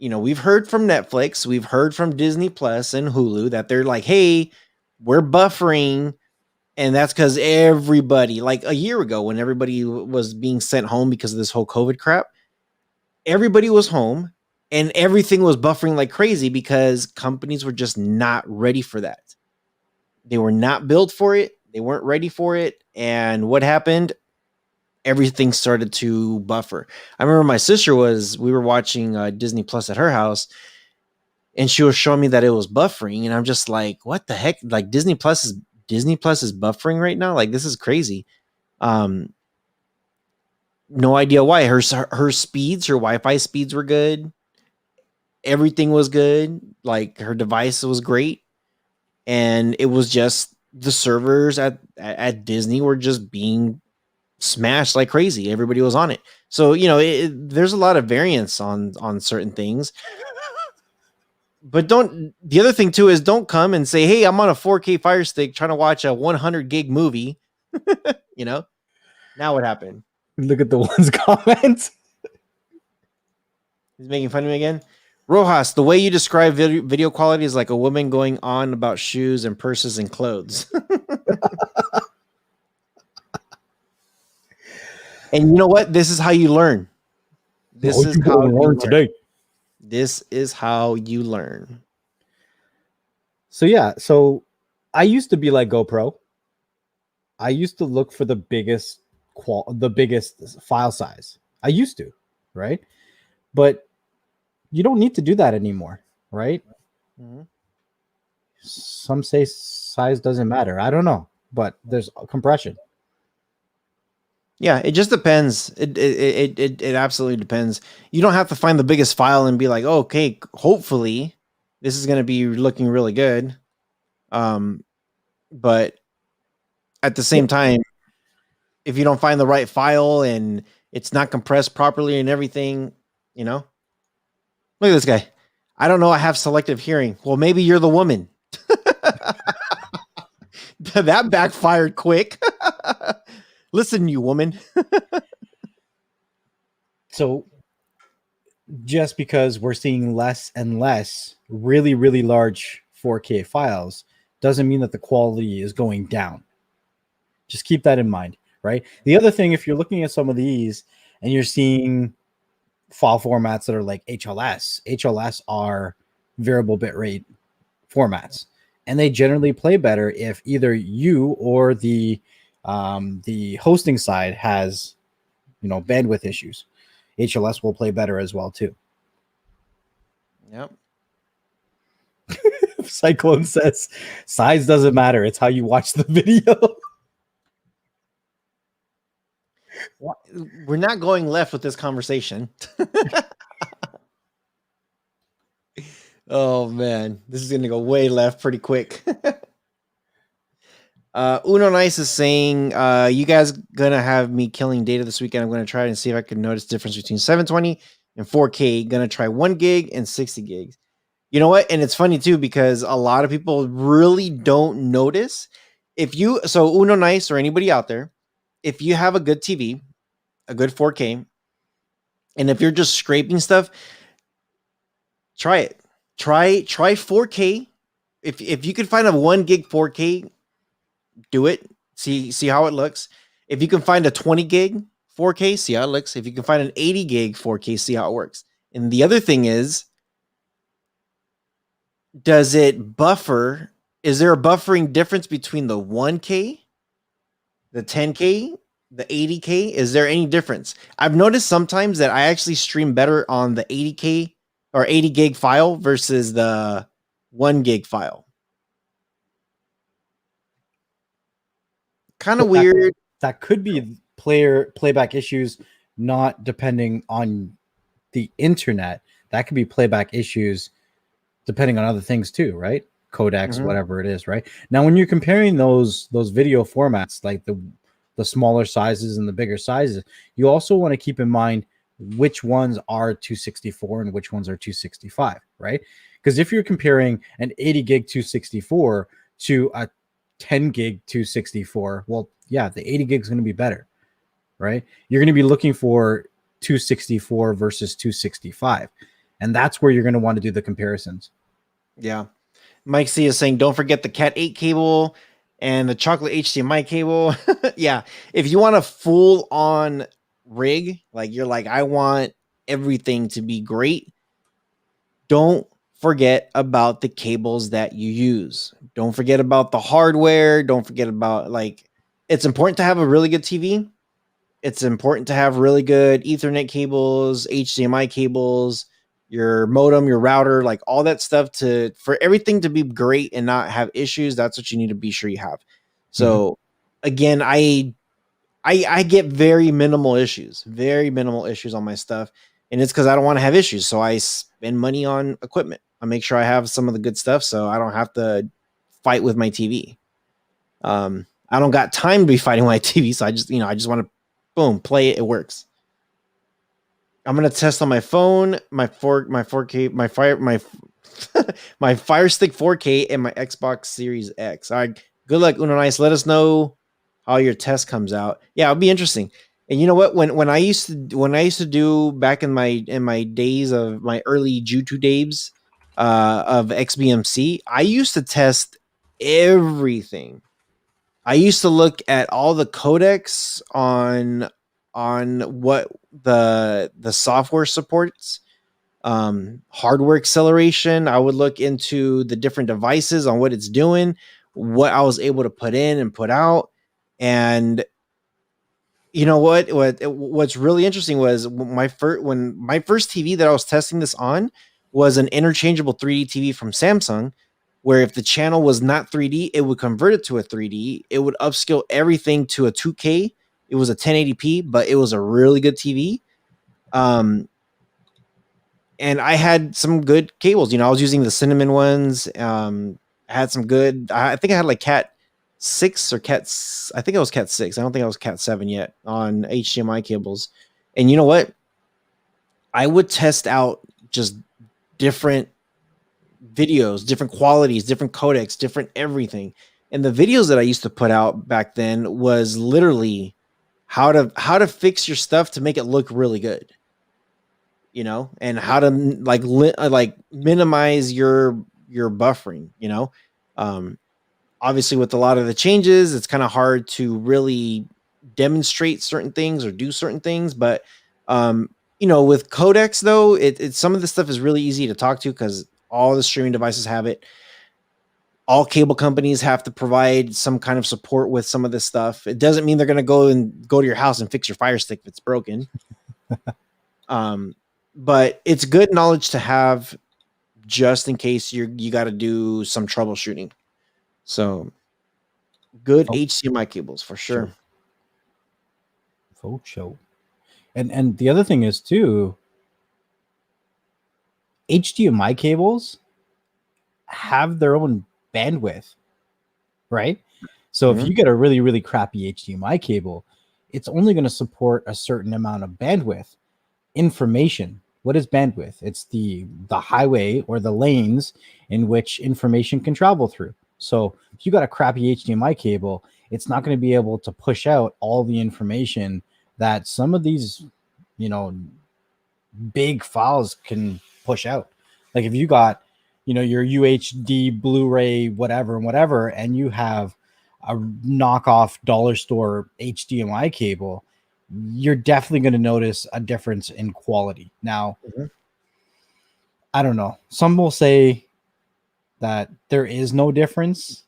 We've heard from Netflix, we've heard from Disney Plus and Hulu that they're like, hey, we're buffering. And that's because everybody, like a year ago when everybody was being sent home because of this whole COVID crap, everybody was home and everything was buffering like crazy because companies were just not ready for that. They were not built for it. They weren't ready for it. And what happened? Everything started to buffer. I remember my sister we were watching Disney Plus at her house and she was showing me that it was buffering. And I'm just like, what the heck? Like Disney Plus is buffering right now. Like this is crazy. No idea why. Her speeds, her Wi-Fi speeds were good. Everything was good. Like her device was great. And it was just the servers at Disney were just being smashed like crazy. Everybody was on it. So, there's a lot of variance on certain things. But the other thing too is don't come and say, hey, I'm on a 4K Fire Stick trying to watch a 100 gig movie. Now what happened? Look at the one's comments. He's making fun of me again. Rohas, the way you describe video quality is like a woman going on about shoes and purses and clothes. And you know what? This is how you learn. This is how you learn today. This is how you learn. So yeah, so I used to be like GoPro. I used to look for the biggest file size. I used to, right? But you don't need to do that anymore, right? Mm-hmm. Some say size doesn't matter. I don't know, but there's compression. Yeah, it just depends. It absolutely depends. You don't have to find the biggest file and be like, oh, okay, hopefully this is going to be looking really good. But at the Yeah. same time, if you don't find the right file and it's not compressed properly and everything, you know, look at this guy. I don't know. I have selective hearing. Well, maybe you're the woman. That backfired quick. Listen, you woman. So just because we're seeing less and less really, really large 4K files doesn't mean that the quality is going down. Just keep that in mind, right? The other thing, if you're looking at some of these and you're seeing file formats that are like HLS are variable bitrate formats, and they generally play better if either you or the hosting side has bandwidth issues. HLS will play better as well too. Yep. Cyclone says size doesn't matter, it's how you watch the video. We're not going left with this conversation. Oh man, this is gonna go way left pretty quick. Uno Nice is saying, you guys gonna have me killing data this weekend. I'm gonna try and see if I can notice difference between 720 and 4K. Gonna try 1 gig and 60 gigs. You know what? And it's funny too, because a lot of people really don't notice. So Uno Nice or anybody out there, if you have a good TV, a good 4K, and if you're just scraping stuff, try it. Try 4K. If you can find a 1 gig 4K, do it. See how it looks. If you can find a 20 gig 4K, see how it looks. If you can find an 80 gig 4K, see how it works. And the other thing is, does it buffer? Is there a buffering difference between the 1K, the 10K, the 80K? Is there any difference? I've noticed sometimes that I actually stream better on the 80K or 80 gig file versus the 1 gig file. Kind of weird. That could be playback issues, not depending on the internet. That could be playback issues depending on other things too, right? Codecs, whatever it is, right? Now, when you're comparing those video formats, like the smaller sizes and the bigger sizes, you also want to keep in mind which ones are 264 and which ones are 265, right? Because if you're comparing an 80 gig 264 to a 10 gig 264, well, yeah, the 80 gig is going to be better, right? You're going to be looking for 264 versus 265, and that's where you're going to want to do the comparisons. Yeah. Mike C is saying, don't forget the Cat 8 cable and the chocolate HDMI cable. Yeah. If you want a full on rig, like you're like, I want everything to be great, don't forget about the cables that you use. Don't forget about the hardware. Don't forget about, like, it's important to have a really good TV. It's important to have really good Ethernet cables, HDMI cables, your modem, your router, like all that stuff for everything to be great and not have issues. That's what you need to be sure you have. So again, I get very minimal issues on my stuff. And it's because I don't want to have issues. So I spend money on equipment. I make sure I have some of the good stuff so I don't have to fight with my TV. I don't got time to be fighting my TV. So I just want to boom, play it. It works. I'm gonna test on my phone, my 4K, my Fire Stick 4K, and my Xbox Series X. All right, good luck, Uno Nice. Let us know how your test comes out. Yeah, it'll be interesting. And you know what? When I used to do back in my days of my early Jutu days of XBMC, I used to test everything. I used to look at all the codecs on what the software supports, hardware acceleration. I would look into the different devices on what it's doing, what I was able to put in and put out. And you know what's really interesting was my first TV that I was testing this on was an interchangeable 3D TV from Samsung, where if the channel was not 3D, it would convert it to a 3D. It would upscale everything to a 2K. It was a 1080p, but it was a really good TV. And I had some good cables. I was using the Cinnamon ones. I had some good. I think I had like Cat 6 or I think it was cat 6. I don't think it was cat 7 yet on HDMI cables. And you know what? I would test out just different videos, different qualities, different codecs, different everything. And the videos that I used to put out back then was literally how to fix your stuff to make it look really good, you know, and how to like minimize your buffering, you know. Obviously with a lot of the changes, it's kind of hard to really demonstrate certain things or do certain things, but you know, with codecs though, it some of this stuff is really easy to talk to because all the streaming devices have it. All cable companies have to provide some kind of support with some of this stuff. It doesn't mean they're going to go to your house and fix your Fire Stick if it's broken. But it's good knowledge to have just in case you got to do some troubleshooting. So good HDMI cables for sure. Show. And the other thing is too, HDMI cables have their own bandwidth, right? So if you get a really, really crappy HDMI cable, it's only going to support a certain amount of bandwidth. Information. What is bandwidth? It's the highway or the lanes in which information can travel through. So if you got a crappy HDMI cable, it's not going to be able to push out all the information that some of these, you know, big files can push out. Like if you got, you know, your UHD, Blu-ray, whatever, and you have a knockoff dollar store HDMI cable, you're definitely going to notice a difference in quality. Now, I don't know. Some will say that there is no difference.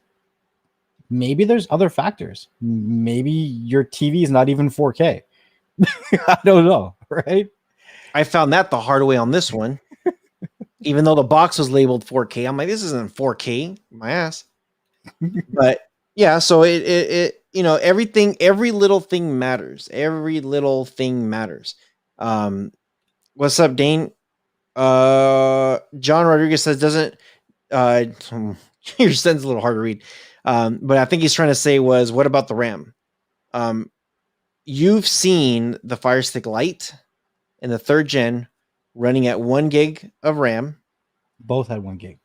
Maybe there's other factors. Maybe your TV is not even 4K. I don't know, right? I found that the hard way on this one. Even though the box was labeled 4K, I'm like, this isn't 4K, my ass. But yeah, so it you know, every little thing matters. Every little thing matters. What's up, Dane? John Rodriguez says doesn't your sentence a little hard to read. But I think he's trying to say was, what about the RAM? You've seen the Fire Stick Lite and the 3rd gen running at 1 gig of RAM. Both at 1 gig.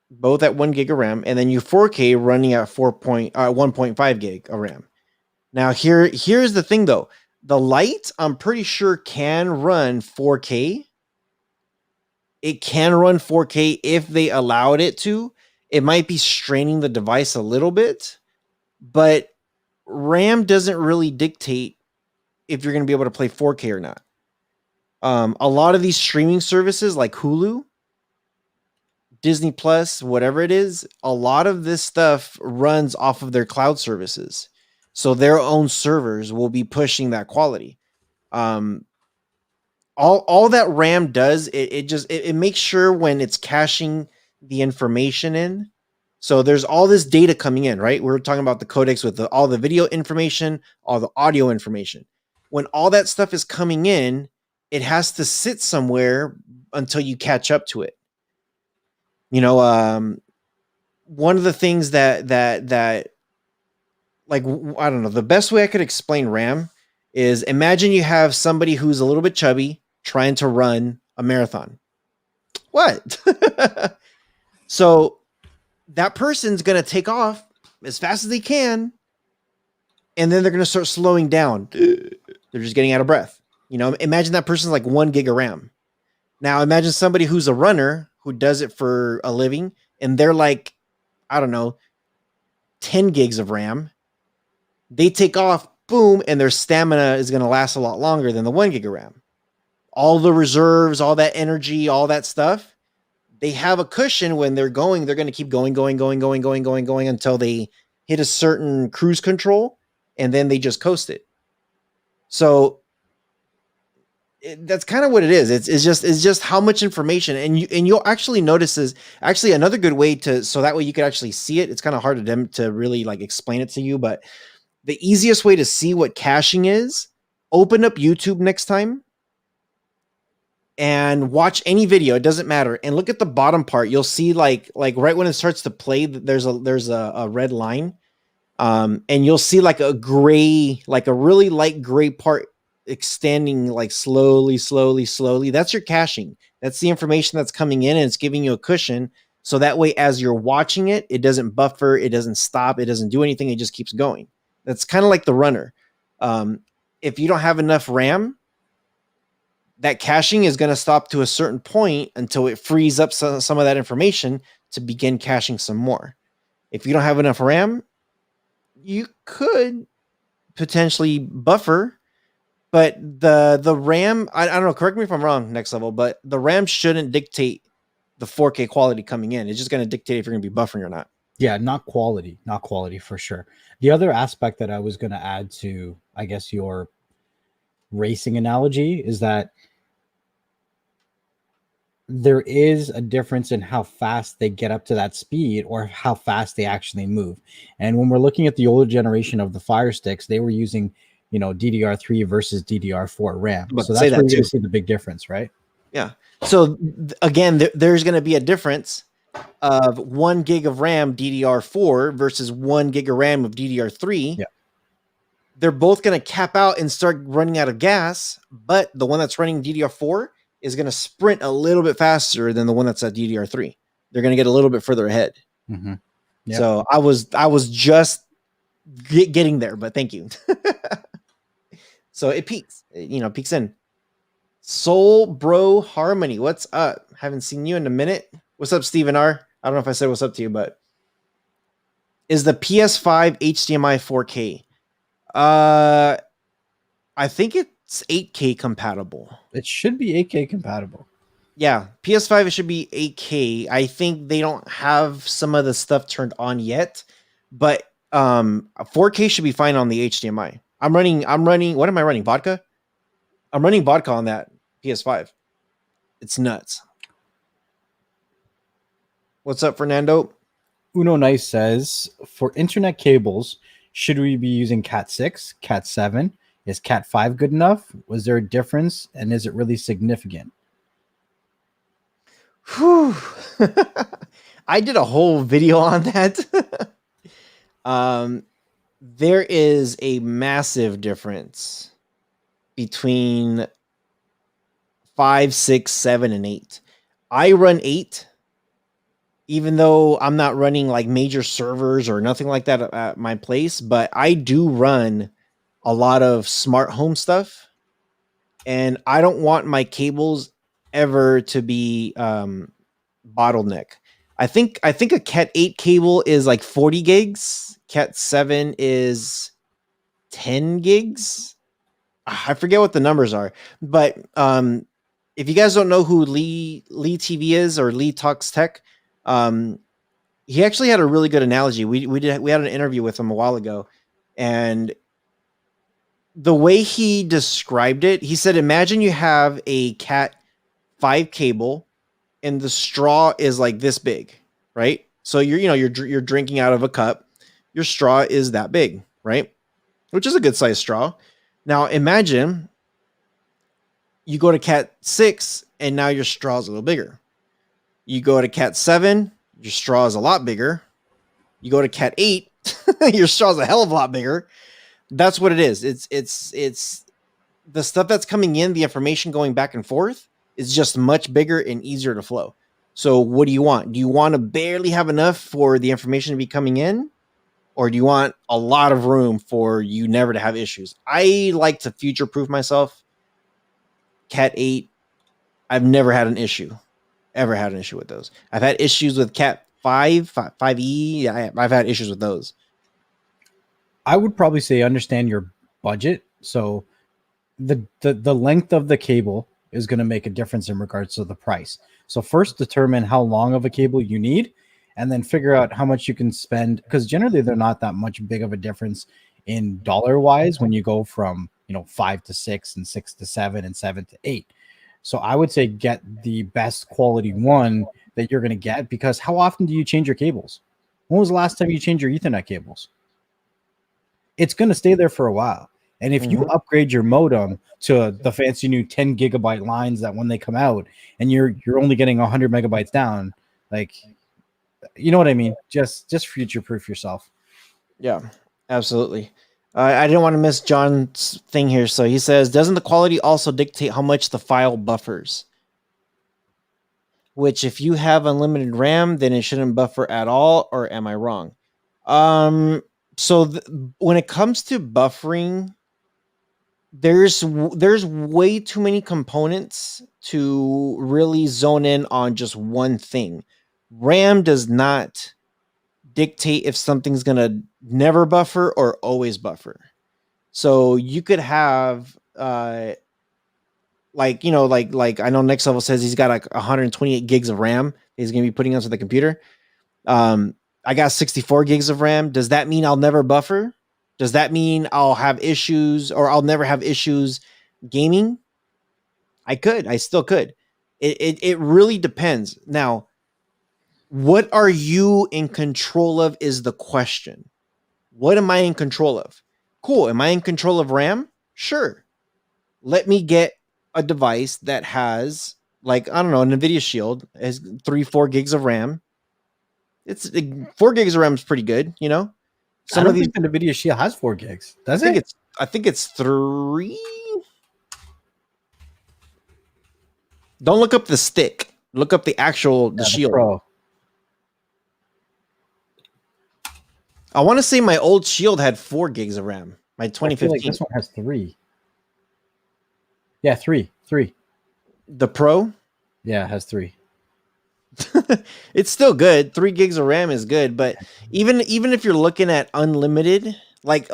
Both at 1 gig of RAM, and then you 4K running at 1.5 gig of RAM. Now here's the thing though. The Lite, I'm pretty sure can run 4K. It can run 4K if they allowed it to. It might be straining the device a little bit, but RAM doesn't really dictate if you're going to be able to play 4K or not. A lot of these streaming services like Hulu, Disney Plus, whatever it is, a lot of this stuff runs off of their cloud services. So their own servers will be pushing that quality. All that RAM does, it makes sure when it's caching the information in. So there's all this data coming in, right? We're talking about the codecs with all the video information, all the audio information. When all that stuff is coming in, it has to sit somewhere until you catch up to it. You know, one of the things that like, I don't know, the best way I could explain RAM is imagine you have somebody who's a little bit chubby trying to run a marathon. What? So that person's going to take off as fast as they can, and then they're going to start slowing down. They're just getting out of breath. You know, imagine that person's like 1 gig of RAM. Now imagine somebody who's a runner who does it for a living, and they're like, I don't know, 10 gigs of RAM. They take off, boom, and their stamina is going to last a lot longer than the 1 gig of RAM. All the reserves, all that energy, all that stuff, they have a cushion when they're going. They're going to keep going until they hit a certain cruise control, and then they just coast it. So that's kind of what it is. It's just how much information, and you'll actually notice is actually another good way to, so that way you could actually see it. It's kind of hard to really like explain it to you, but the easiest way to see what caching is, open up YouTube next time and watch any video. It doesn't matter. And look at the bottom part. You'll see like right when it starts to play, there's a red line. And you'll see like a gray, like a really light gray part extending like slowly, slowly, slowly. That's your caching. That's the information that's coming in, and it's giving you a cushion. So that way, as you're watching it, it doesn't buffer, it doesn't stop, it doesn't do anything. It just keeps going. That's kind of like the runner. If you don't have enough RAM, that caching is going to stop to a certain point until it frees up some of that information to begin caching some more. If you don't have enough RAM, you could potentially buffer, but the RAM, I don't know, correct me if I'm wrong, Next Level, but the RAM shouldn't dictate the 4K quality coming in. It's just going to dictate if you're going to be buffering or not. Yeah, not quality for sure. The other aspect that I was going to add to, I guess, your racing analogy is that there is a difference in how fast they get up to that speed or how fast they actually move. And when we're looking at the older generation of the Fire Sticks, they were using, DDR3 versus DDR4 RAM. So that's where you're going to see the big difference, right? Yeah. So again, there's going to be a difference of 1 gig of RAM DDR4 versus 1 gig of RAM of DDR3. Yeah. They're both going to cap out and start running out of gas, but the one that's running DDR4 is going to sprint a little bit faster than the one that's at DDR3. They're going to get a little bit further ahead. Mm-hmm. Yep. So I was just getting there, but thank you. So it peaks, peaks in. Soul Bro Harmony, what's up? Haven't seen you in a minute. What's up, Steven R? I don't know if I said what's up to you, but is the PS5 HDMI 4K? I think it's 8K compatible. It should be 8K compatible. Yeah, PS5 it should be 8K. I think they don't have some of the stuff turned on yet, but 4K should be fine on the HDMI. I'm running. What am I running? Vodka. I'm running vodka on that PS5. It's nuts. What's up, Fernando? Uno Nice says, for internet cables, should we be using Cat 6, Cat 7? Is Cat 5 good enough? Was there a difference? And is it really significant? Whew. I did a whole video on that. There is a massive difference between 5, 6, 7, and 8. I run 8, even though I'm not running like major servers or nothing like that at my place, but I do run a lot of smart home stuff, and I don't want my cables ever to be bottleneck. I think a Cat 8 cable is like 40 gigs. Cat 7 is 10 gigs. I forget what the numbers are, but if you guys don't know who Lee TV is or Lee Talks Tech, he actually had a really good analogy. We had an interview with him a while ago, and the way he described it, he said, imagine you have a Cat 5 cable and the straw is like this big, right? So you're drinking out of a cup. Your straw is that big, right? Which is a good size straw. Now imagine you go to Cat 6 and now your straw is a little bigger. You go to Cat 7, your straw is a lot bigger. You go to Cat 8, your straw is a hell of a lot bigger. That's what it is. It's the stuff that's coming in, the information going back and forth is just much bigger and easier to flow. So what do you want? Do you want to barely have enough for the information to be coming in? Or do you want a lot of room for you never to have issues? I like to future-proof myself. Cat 8, I've never had an issue. Ever had an issue with those. I've had issues with Cat 5, 5E. I've had issues with those. I would probably say understand your budget. So the length of the cable is going to make a difference in regards to the price. So first determine how long of a cable you need, and then figure out how much you can spend, because generally they're not that much big of a difference in dollar wise when you go from 5 to 6 and 6 to 7 and 7 to 8. So I would say get the best quality one that you're going to get, because how often do you change your cables? When was the last time you changed your Ethernet cables? It's going to stay there for a while. And if you upgrade your modem to the fancy new 10 gigabyte lines that when they come out and you're only getting 100 megabytes down, like, you know what I mean? Just future proof yourself. Yeah. Absolutely. I didn't want to miss John's thing here. So he says, doesn't the quality also dictate how much the file buffers? Which, if you have unlimited RAM, then it shouldn't buffer at all, or am I wrong? Um, when it comes to buffering, there's way too many components to really zone in on just one thing. RAM does not dictate if something's gonna never buffer or always buffer. So you could have like I know Next Level says he's got like 128 gigs of RAM he's gonna be putting onto the computer. I got 64 gigs of RAM. Does that mean I'll never buffer? Does that mean I'll have issues or I'll never have issues gaming? I still could. It really depends. Now, what are you in control of is the question. What am I in control of? Cool. Am I in control of RAM? Sure. Let me get a device that has, like, I don't know, an NVIDIA Shield has 4 gigs of RAM. It's 4 gigs of RAM is pretty good, you know. I don't think the NVIDIA Shield has 4 gigs. Does it? I think it's 3. Don't look up the stick. Look up the actual Shield. Pro. I want to say my old Shield had 4 gigs of RAM. My 2015. I feel like this one has 3. Yeah, 3. The Pro? Yeah, it has 3. It's still good. 3 gigs of RAM is good, but even if you're looking at unlimited, like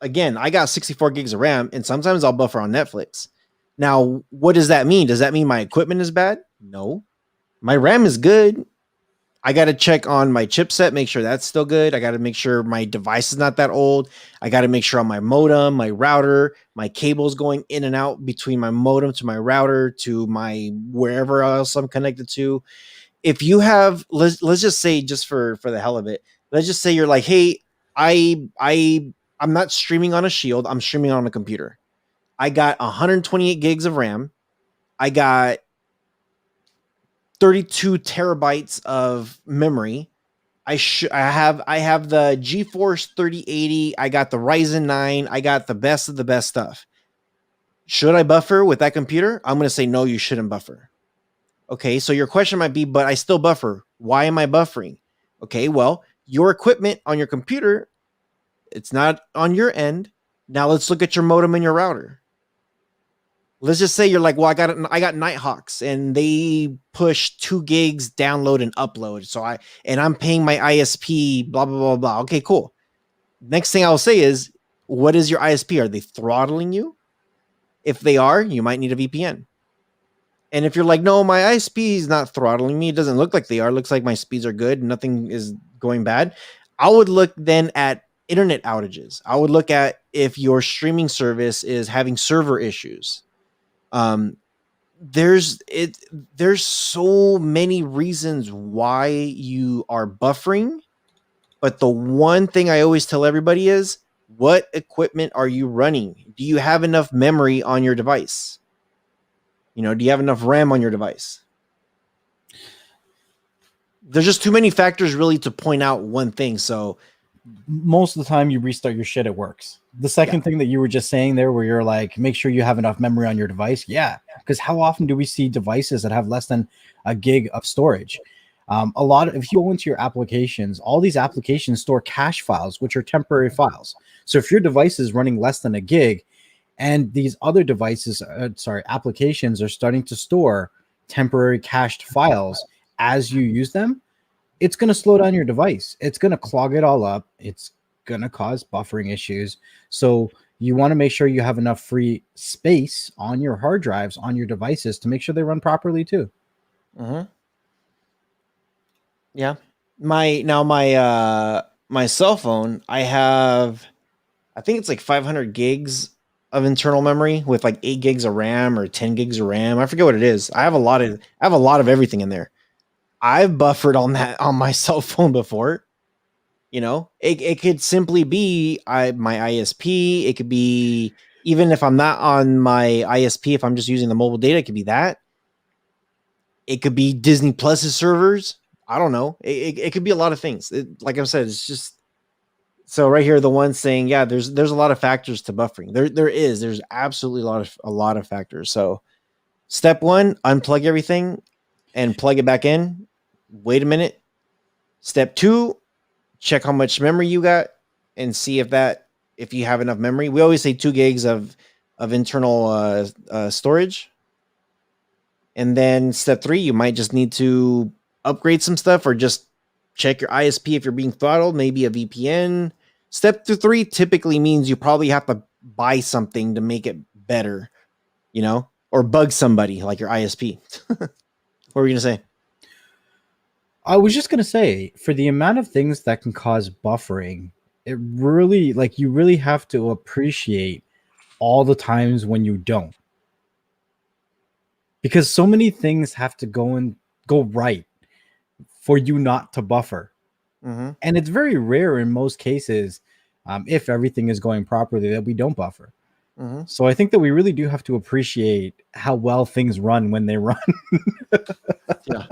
again, I got 64 gigs of RAM, and sometimes I'll buffer on Netflix. Now, what does that mean? Does that mean my equipment is bad? No. My RAM is good. I got to check on my chipset, make sure that's still good. I got to make sure my device is not that old. I got to make sure on my modem, my router, my cables going in and out between my modem to my router to my wherever else I'm connected to. If you have, let's just say, just for the hell of it, let's just say you're like, hey, I'm not streaming on a Shield. I'm streaming on a computer. I got 128 gigs of RAM. I got 32 terabytes of memory. I have the GeForce 3080. I got the Ryzen 9. I got the best of the best stuff. Should I buffer with that computer? I'm going to say no, you shouldn't buffer. Okay, so your question might be, but I still buffer. Why am I buffering? Okay, well, your equipment on your computer, it's not on your end. Now let's look at your modem and your router. Let's just say you're like, well, I got Nighthawks and they push 2 gigs download and upload. So I'm paying my ISP, blah, blah, blah, blah. Okay, cool. Next thing I'll say is, what is your ISP? Are they throttling you? If they are, you might need a VPN. And if you're like, no, my ISP is not throttling me, it doesn't look like they are. It looks like my speeds are good. Nothing is going bad. I would look then at internet outages. I would look at if your streaming service is having server issues. There's so many reasons why you are buffering, but the one thing I always tell everybody is, what equipment are you running? Do you have enough memory on your device? You know, do you have enough RAM on your device? There's just too many factors really to point out one thing. So most of the time you restart your shit, it works. The second thing that you were just saying there, where you're like, make sure you have enough memory on your device. Yeah. Because how often do we see devices that have less than a gig of storage? If you go into your applications, all these applications store cache files, which are temporary files. So if your device is running less than a gig and these other applications are starting to store temporary cached files as you use them, it's going to slow down your device. It's going to clog it all up. It's going to cause buffering issues. So you want to make sure you have enough free space on your hard drives, on your devices, to make sure they run properly too. Mm-hmm. Yeah. My cell phone, I think it's like 500 gigs of internal memory with like 8 gigs of RAM or 10 gigs of RAM. I forget what it is. I have a lot of everything in there. I've buffered on my cell phone before. You know, it could simply be my ISP. It could be, even if I'm not on my ISP, if I'm just using the mobile data, it could be that. It could be Disney Plus's servers. I don't know. It could be a lot of things. Like I said, it's So right here, the one saying, yeah, there's a lot of factors to buffering. There's absolutely a lot of factors. So step one, unplug everything and plug it back in. Wait a minute. Step two, check how much memory you got and see if you have enough memory. We always say 2 gigs of internal storage. And then step three, you might just need to upgrade some stuff or just check your ISP if you're being throttled, maybe a VPN. Step three typically means you probably have to buy something to make it better, or bug somebody like your ISP. What were you going to say? I was just gonna say, for the amount of things that can cause buffering, it really like you really have to appreciate all the times when you don't, because so many things have to go right for you not to buffer, Mm-hmm. and it's very rare in most cases, if everything is going properly, that we don't buffer. Mm-hmm. So I think that we really do have to appreciate how well things run when they run. Yeah.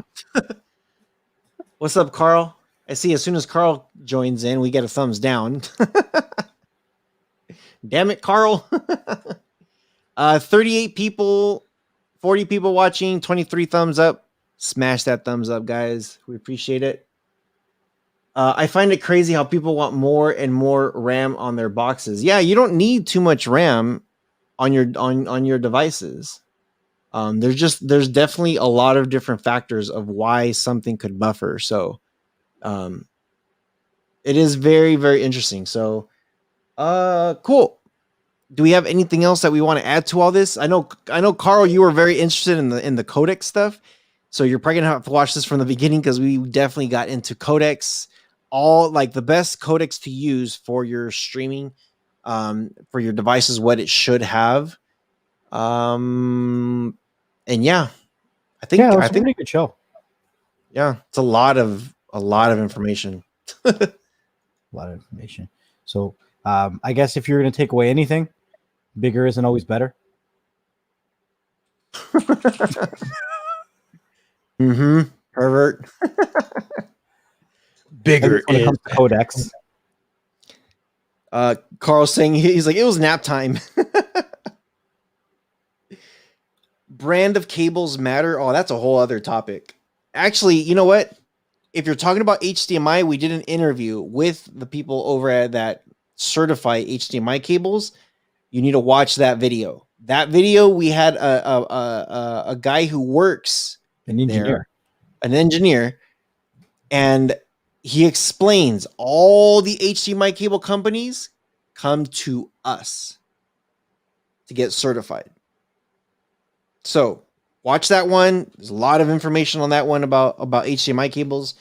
What's up, Carl? I see as soon as Carl joins in, we get a thumbs down. Damn it, Carl. 38 people, 40 people watching, 23 thumbs up. Smash that thumbs up, guys. We appreciate it. I find it crazy how people want more and more RAM on their boxes. Yeah, you don't need too much RAM on your devices. There's definitely a lot of different factors of why something could buffer. So it is very, very interesting. So cool. Do we have anything else that we want to add to all this? I know Carl, you were very interested in the codex stuff. So you're probably gonna have to watch this from the beginning because we definitely got into codecs, all like the best codecs to use for your streaming, for your devices, what it should have. And yeah, I think Yeah, it was a pretty good show. yeah, it's a lot of information. A lot of information. So I guess if you're going to take away anything, bigger isn't always better. Mm-hmm. Pervert. Bigger when it comes to codecs. Carl's saying he's like, it was nap time. Brand of cables matter. Oh, that's a whole other topic. Actually, you know what? If you're talking about HDMI, we did an interview with the people over at that certify HDMI cables. You need to watch that video. That video, we had a guy who works An engineer. An engineer, and he explains all the HDMI cable companies come to us to get certified. So watch that one. There's a lot of information on that one about HDMI cables.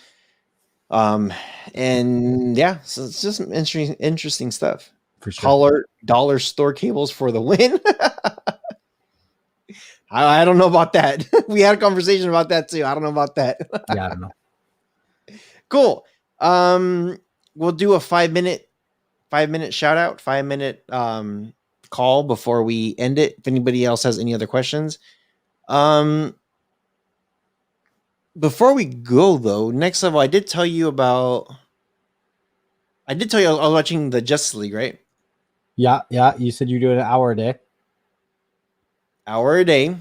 And yeah, so it's just some interesting stuff. For sure. Dollar store cables for the win. I don't know about that. We had a conversation about that too. I don't know about that. Yeah, I don't know. Cool. We'll do a 5-minute shout out, 5-minute call before we end it. If anybody else has any other questions. Before we go though, next level, I did tell you I was watching the Justice League, right? Yeah. You said you do an hour a day. Hour a day.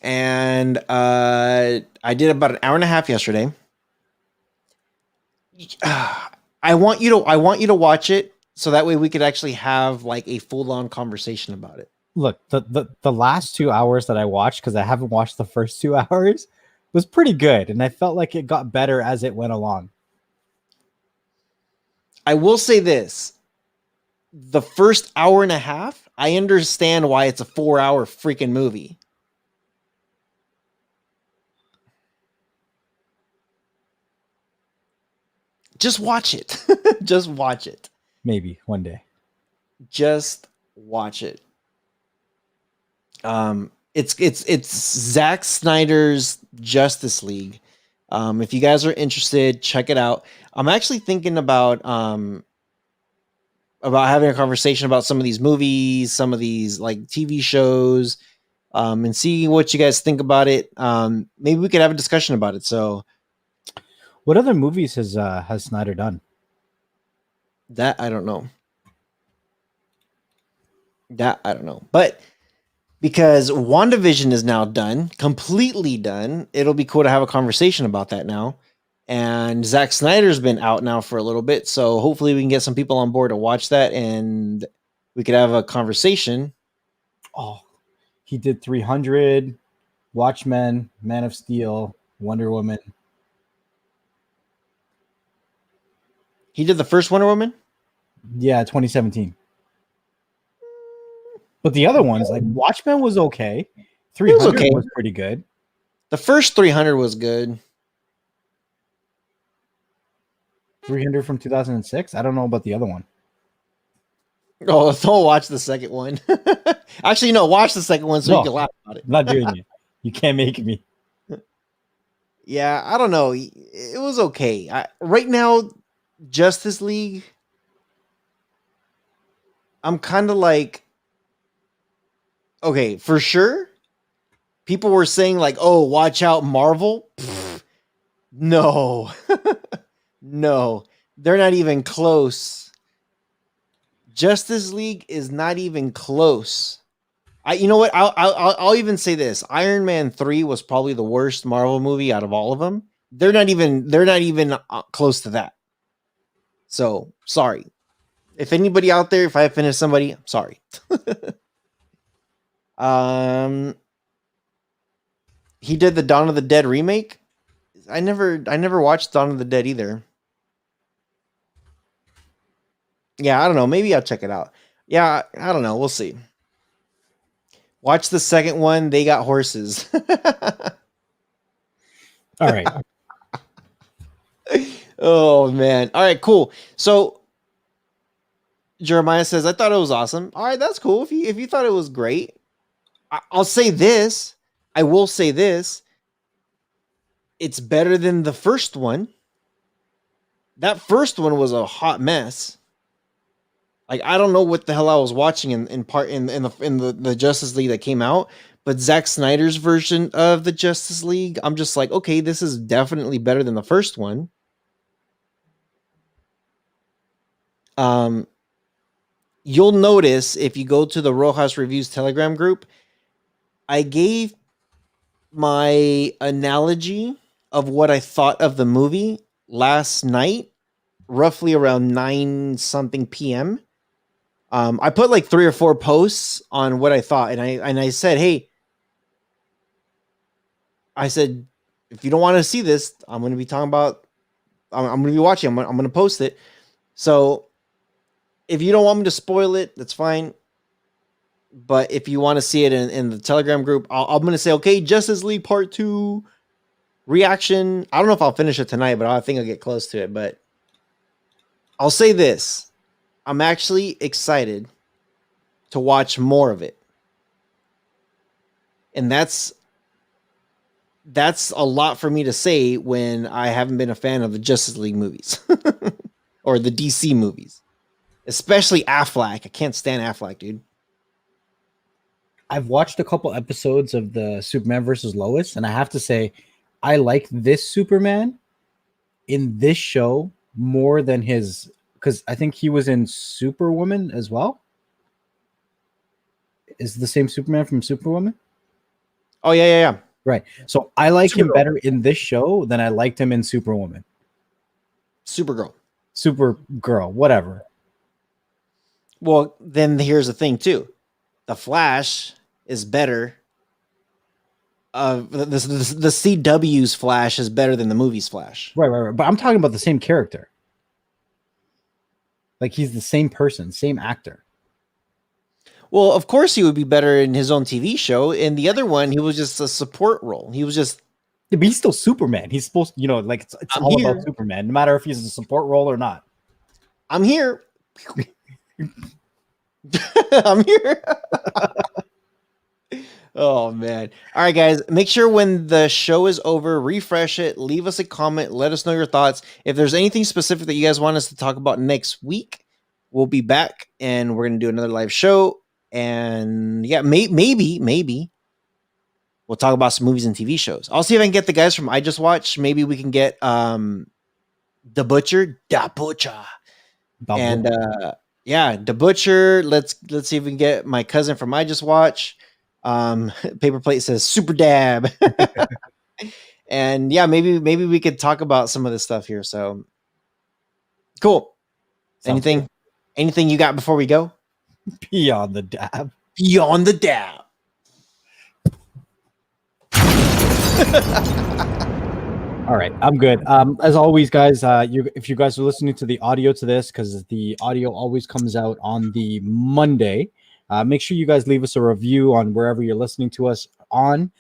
And I did about an hour and a half yesterday. I want you to watch it so that way we could actually have like a full-on conversation about it. Look, the last 2 hours that I watched, because I haven't watched the first 2 hours, was pretty good, and I felt like it got better as it went along. I will say this. The first hour and a half, I understand why it's a 4-hour freaking movie. Just watch it. Just watch it. Maybe one day. Just watch it. It's Zack Snyder's Justice League. If you guys are interested, check it out. I'm actually thinking about having a conversation about some of these movies, some of these like TV shows, and see what you guys think about it. Maybe we could have a discussion about it. So, what other movies has Snyder done? That I don't know. That I don't know. But because WandaVision is now done, completely done, it'll be cool to have a conversation about that now. And Zack Snyder's been out now for a little bit, so hopefully we can get some people on board to watch that, and we could have a conversation. Oh, he did 300, Watchmen, Man of Steel, Wonder Woman. He did the first Wonder Woman. Yeah, 2017. But the other ones, like Watchmen, was okay. 300 okay. was pretty good. The first 300 was good. 300 from 2006. I don't know about the other one. Oh, don't watch the second one. Actually, no, watch the second one so you can laugh about it. I'm not doing it. You can't make me. Yeah, I don't know. It was okay. Right now, Justice League, I'm kind of like, okay, for sure. People were saying like, "Oh, watch out, Marvel." Pfft, no, no, they're not even close. Justice League is not even close. You know what? I'll even say this: Iron Man 3 was probably the worst Marvel movie out of all of them. They're not even close to that. So sorry. If anybody out there, if I offended somebody, I'm sorry. He did the Dawn of the Dead remake. I never watched Dawn of the Dead either. Yeah, I don't know. Maybe I'll check it out. Yeah, I don't know. We'll see. Watch the second one. They got horses. All right. Oh man. All right, cool. So Jeremiah says, I thought it was awesome. All right, that's cool. If you thought it was great, I'll say this. I will say this. It's better than the first one. That first one was a hot mess. Like I don't know what the hell I was watching in the Justice League that came out, but Zack Snyder's version of the Justice League, I'm just like, okay, this is definitely better than the first one. You'll notice if you go to the Rohas Reviews Telegram group, I gave my analogy of what I thought of the movie last night, roughly around 9 something p.m. I put like 3 or 4 posts on what I thought, and I said, hey, I said, if you don't want to see this, I'm going to be talking about, I'm going to be watching, I'm going to post it. So if you don't want me to spoil it, that's fine. But if you want to see it in the Telegram group, I'm going to say, okay, Justice League Part 2 reaction. I don't know if I'll finish it tonight, but I think I'll get close to it. But I'll say this. I'm actually excited to watch more of it. And that's a lot for me to say when I haven't been a fan of the Justice League movies or the DC movies, especially Affleck. I can't stand Affleck, dude. I've watched a couple episodes of the Superman versus Lois, and I have to say, I like this Superman in this show more than his, because I think he was in Superwoman as well. Is the same Superman from Superwoman? Oh, yeah. Right. So I like him Supergirl. better in this show than I liked him in Superwoman. Supergirl, whatever. Well, then here's the thing, too. The Flash is better. The CW's Flash is better than the movie's Flash. Right. But I'm talking about the same character. Like he's the same person, same actor. Well, of course he would be better in his own TV show. In the other one, he was just a support role. He was just... Yeah, but he's still Superman. He's supposed to, like it's all about Superman, no matter if he's a support role or not. I'm here. I'm here. Oh, man. All right, guys. Make sure when the show is over, refresh it, leave us a comment, let us know your thoughts. If there's anything specific that you guys want us to talk about next week, we'll be back and we're going to do another live show. And yeah, maybe we'll talk about some movies and TV shows. I'll see if I can get the guys from I Just Watch. Maybe we can get the Butcher, And yeah, The Butcher. Let's see if we can get my cousin from I Just Watch. Paper Plate says Super Dab. And yeah, maybe we could talk about some of this stuff here. So cool. Sounds good. Anything you got before we go? Beyond the dab. Beyond the dab. All right, I'm good. As always, guys, if you guys are listening to the audio to this, because the audio always comes out on the Monday, make sure you guys leave us a review on wherever you're listening to us on.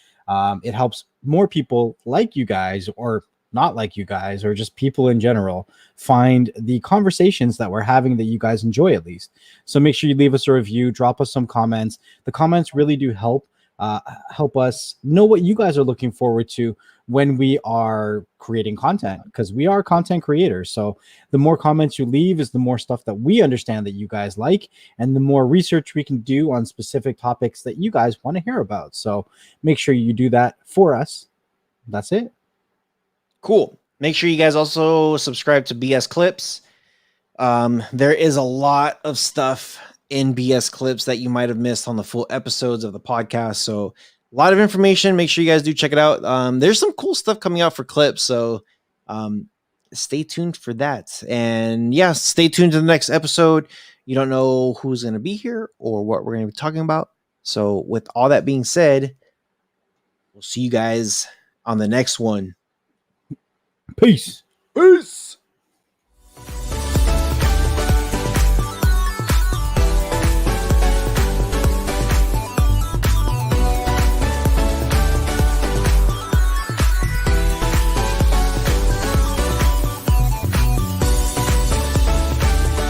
It helps more people like you guys, or not like you guys, or just people in general, find the conversations that we're having that you guys enjoy at least. So make sure you leave us a review, drop us some comments. The comments really do help us know what you guys are looking forward to when we are creating content, because we are content creators. So the more comments you leave is the more stuff that we understand that you guys like, and the more research we can do on specific topics that you guys want to hear about. So make sure you do that for us. That's it. Cool. Make sure you guys also subscribe to BS Clips. There is a lot of stuff in BS Clips that you might have missed on the full episodes of the podcast. So a lot of information. Make sure you guys do check it out. There's some cool stuff coming out for Clips. So stay tuned for that. And yeah, stay tuned to the next episode. You don't know who's going to be here or what we're going to be talking about. So with all that being said, we'll see you guys on the next one. Peace. Peace.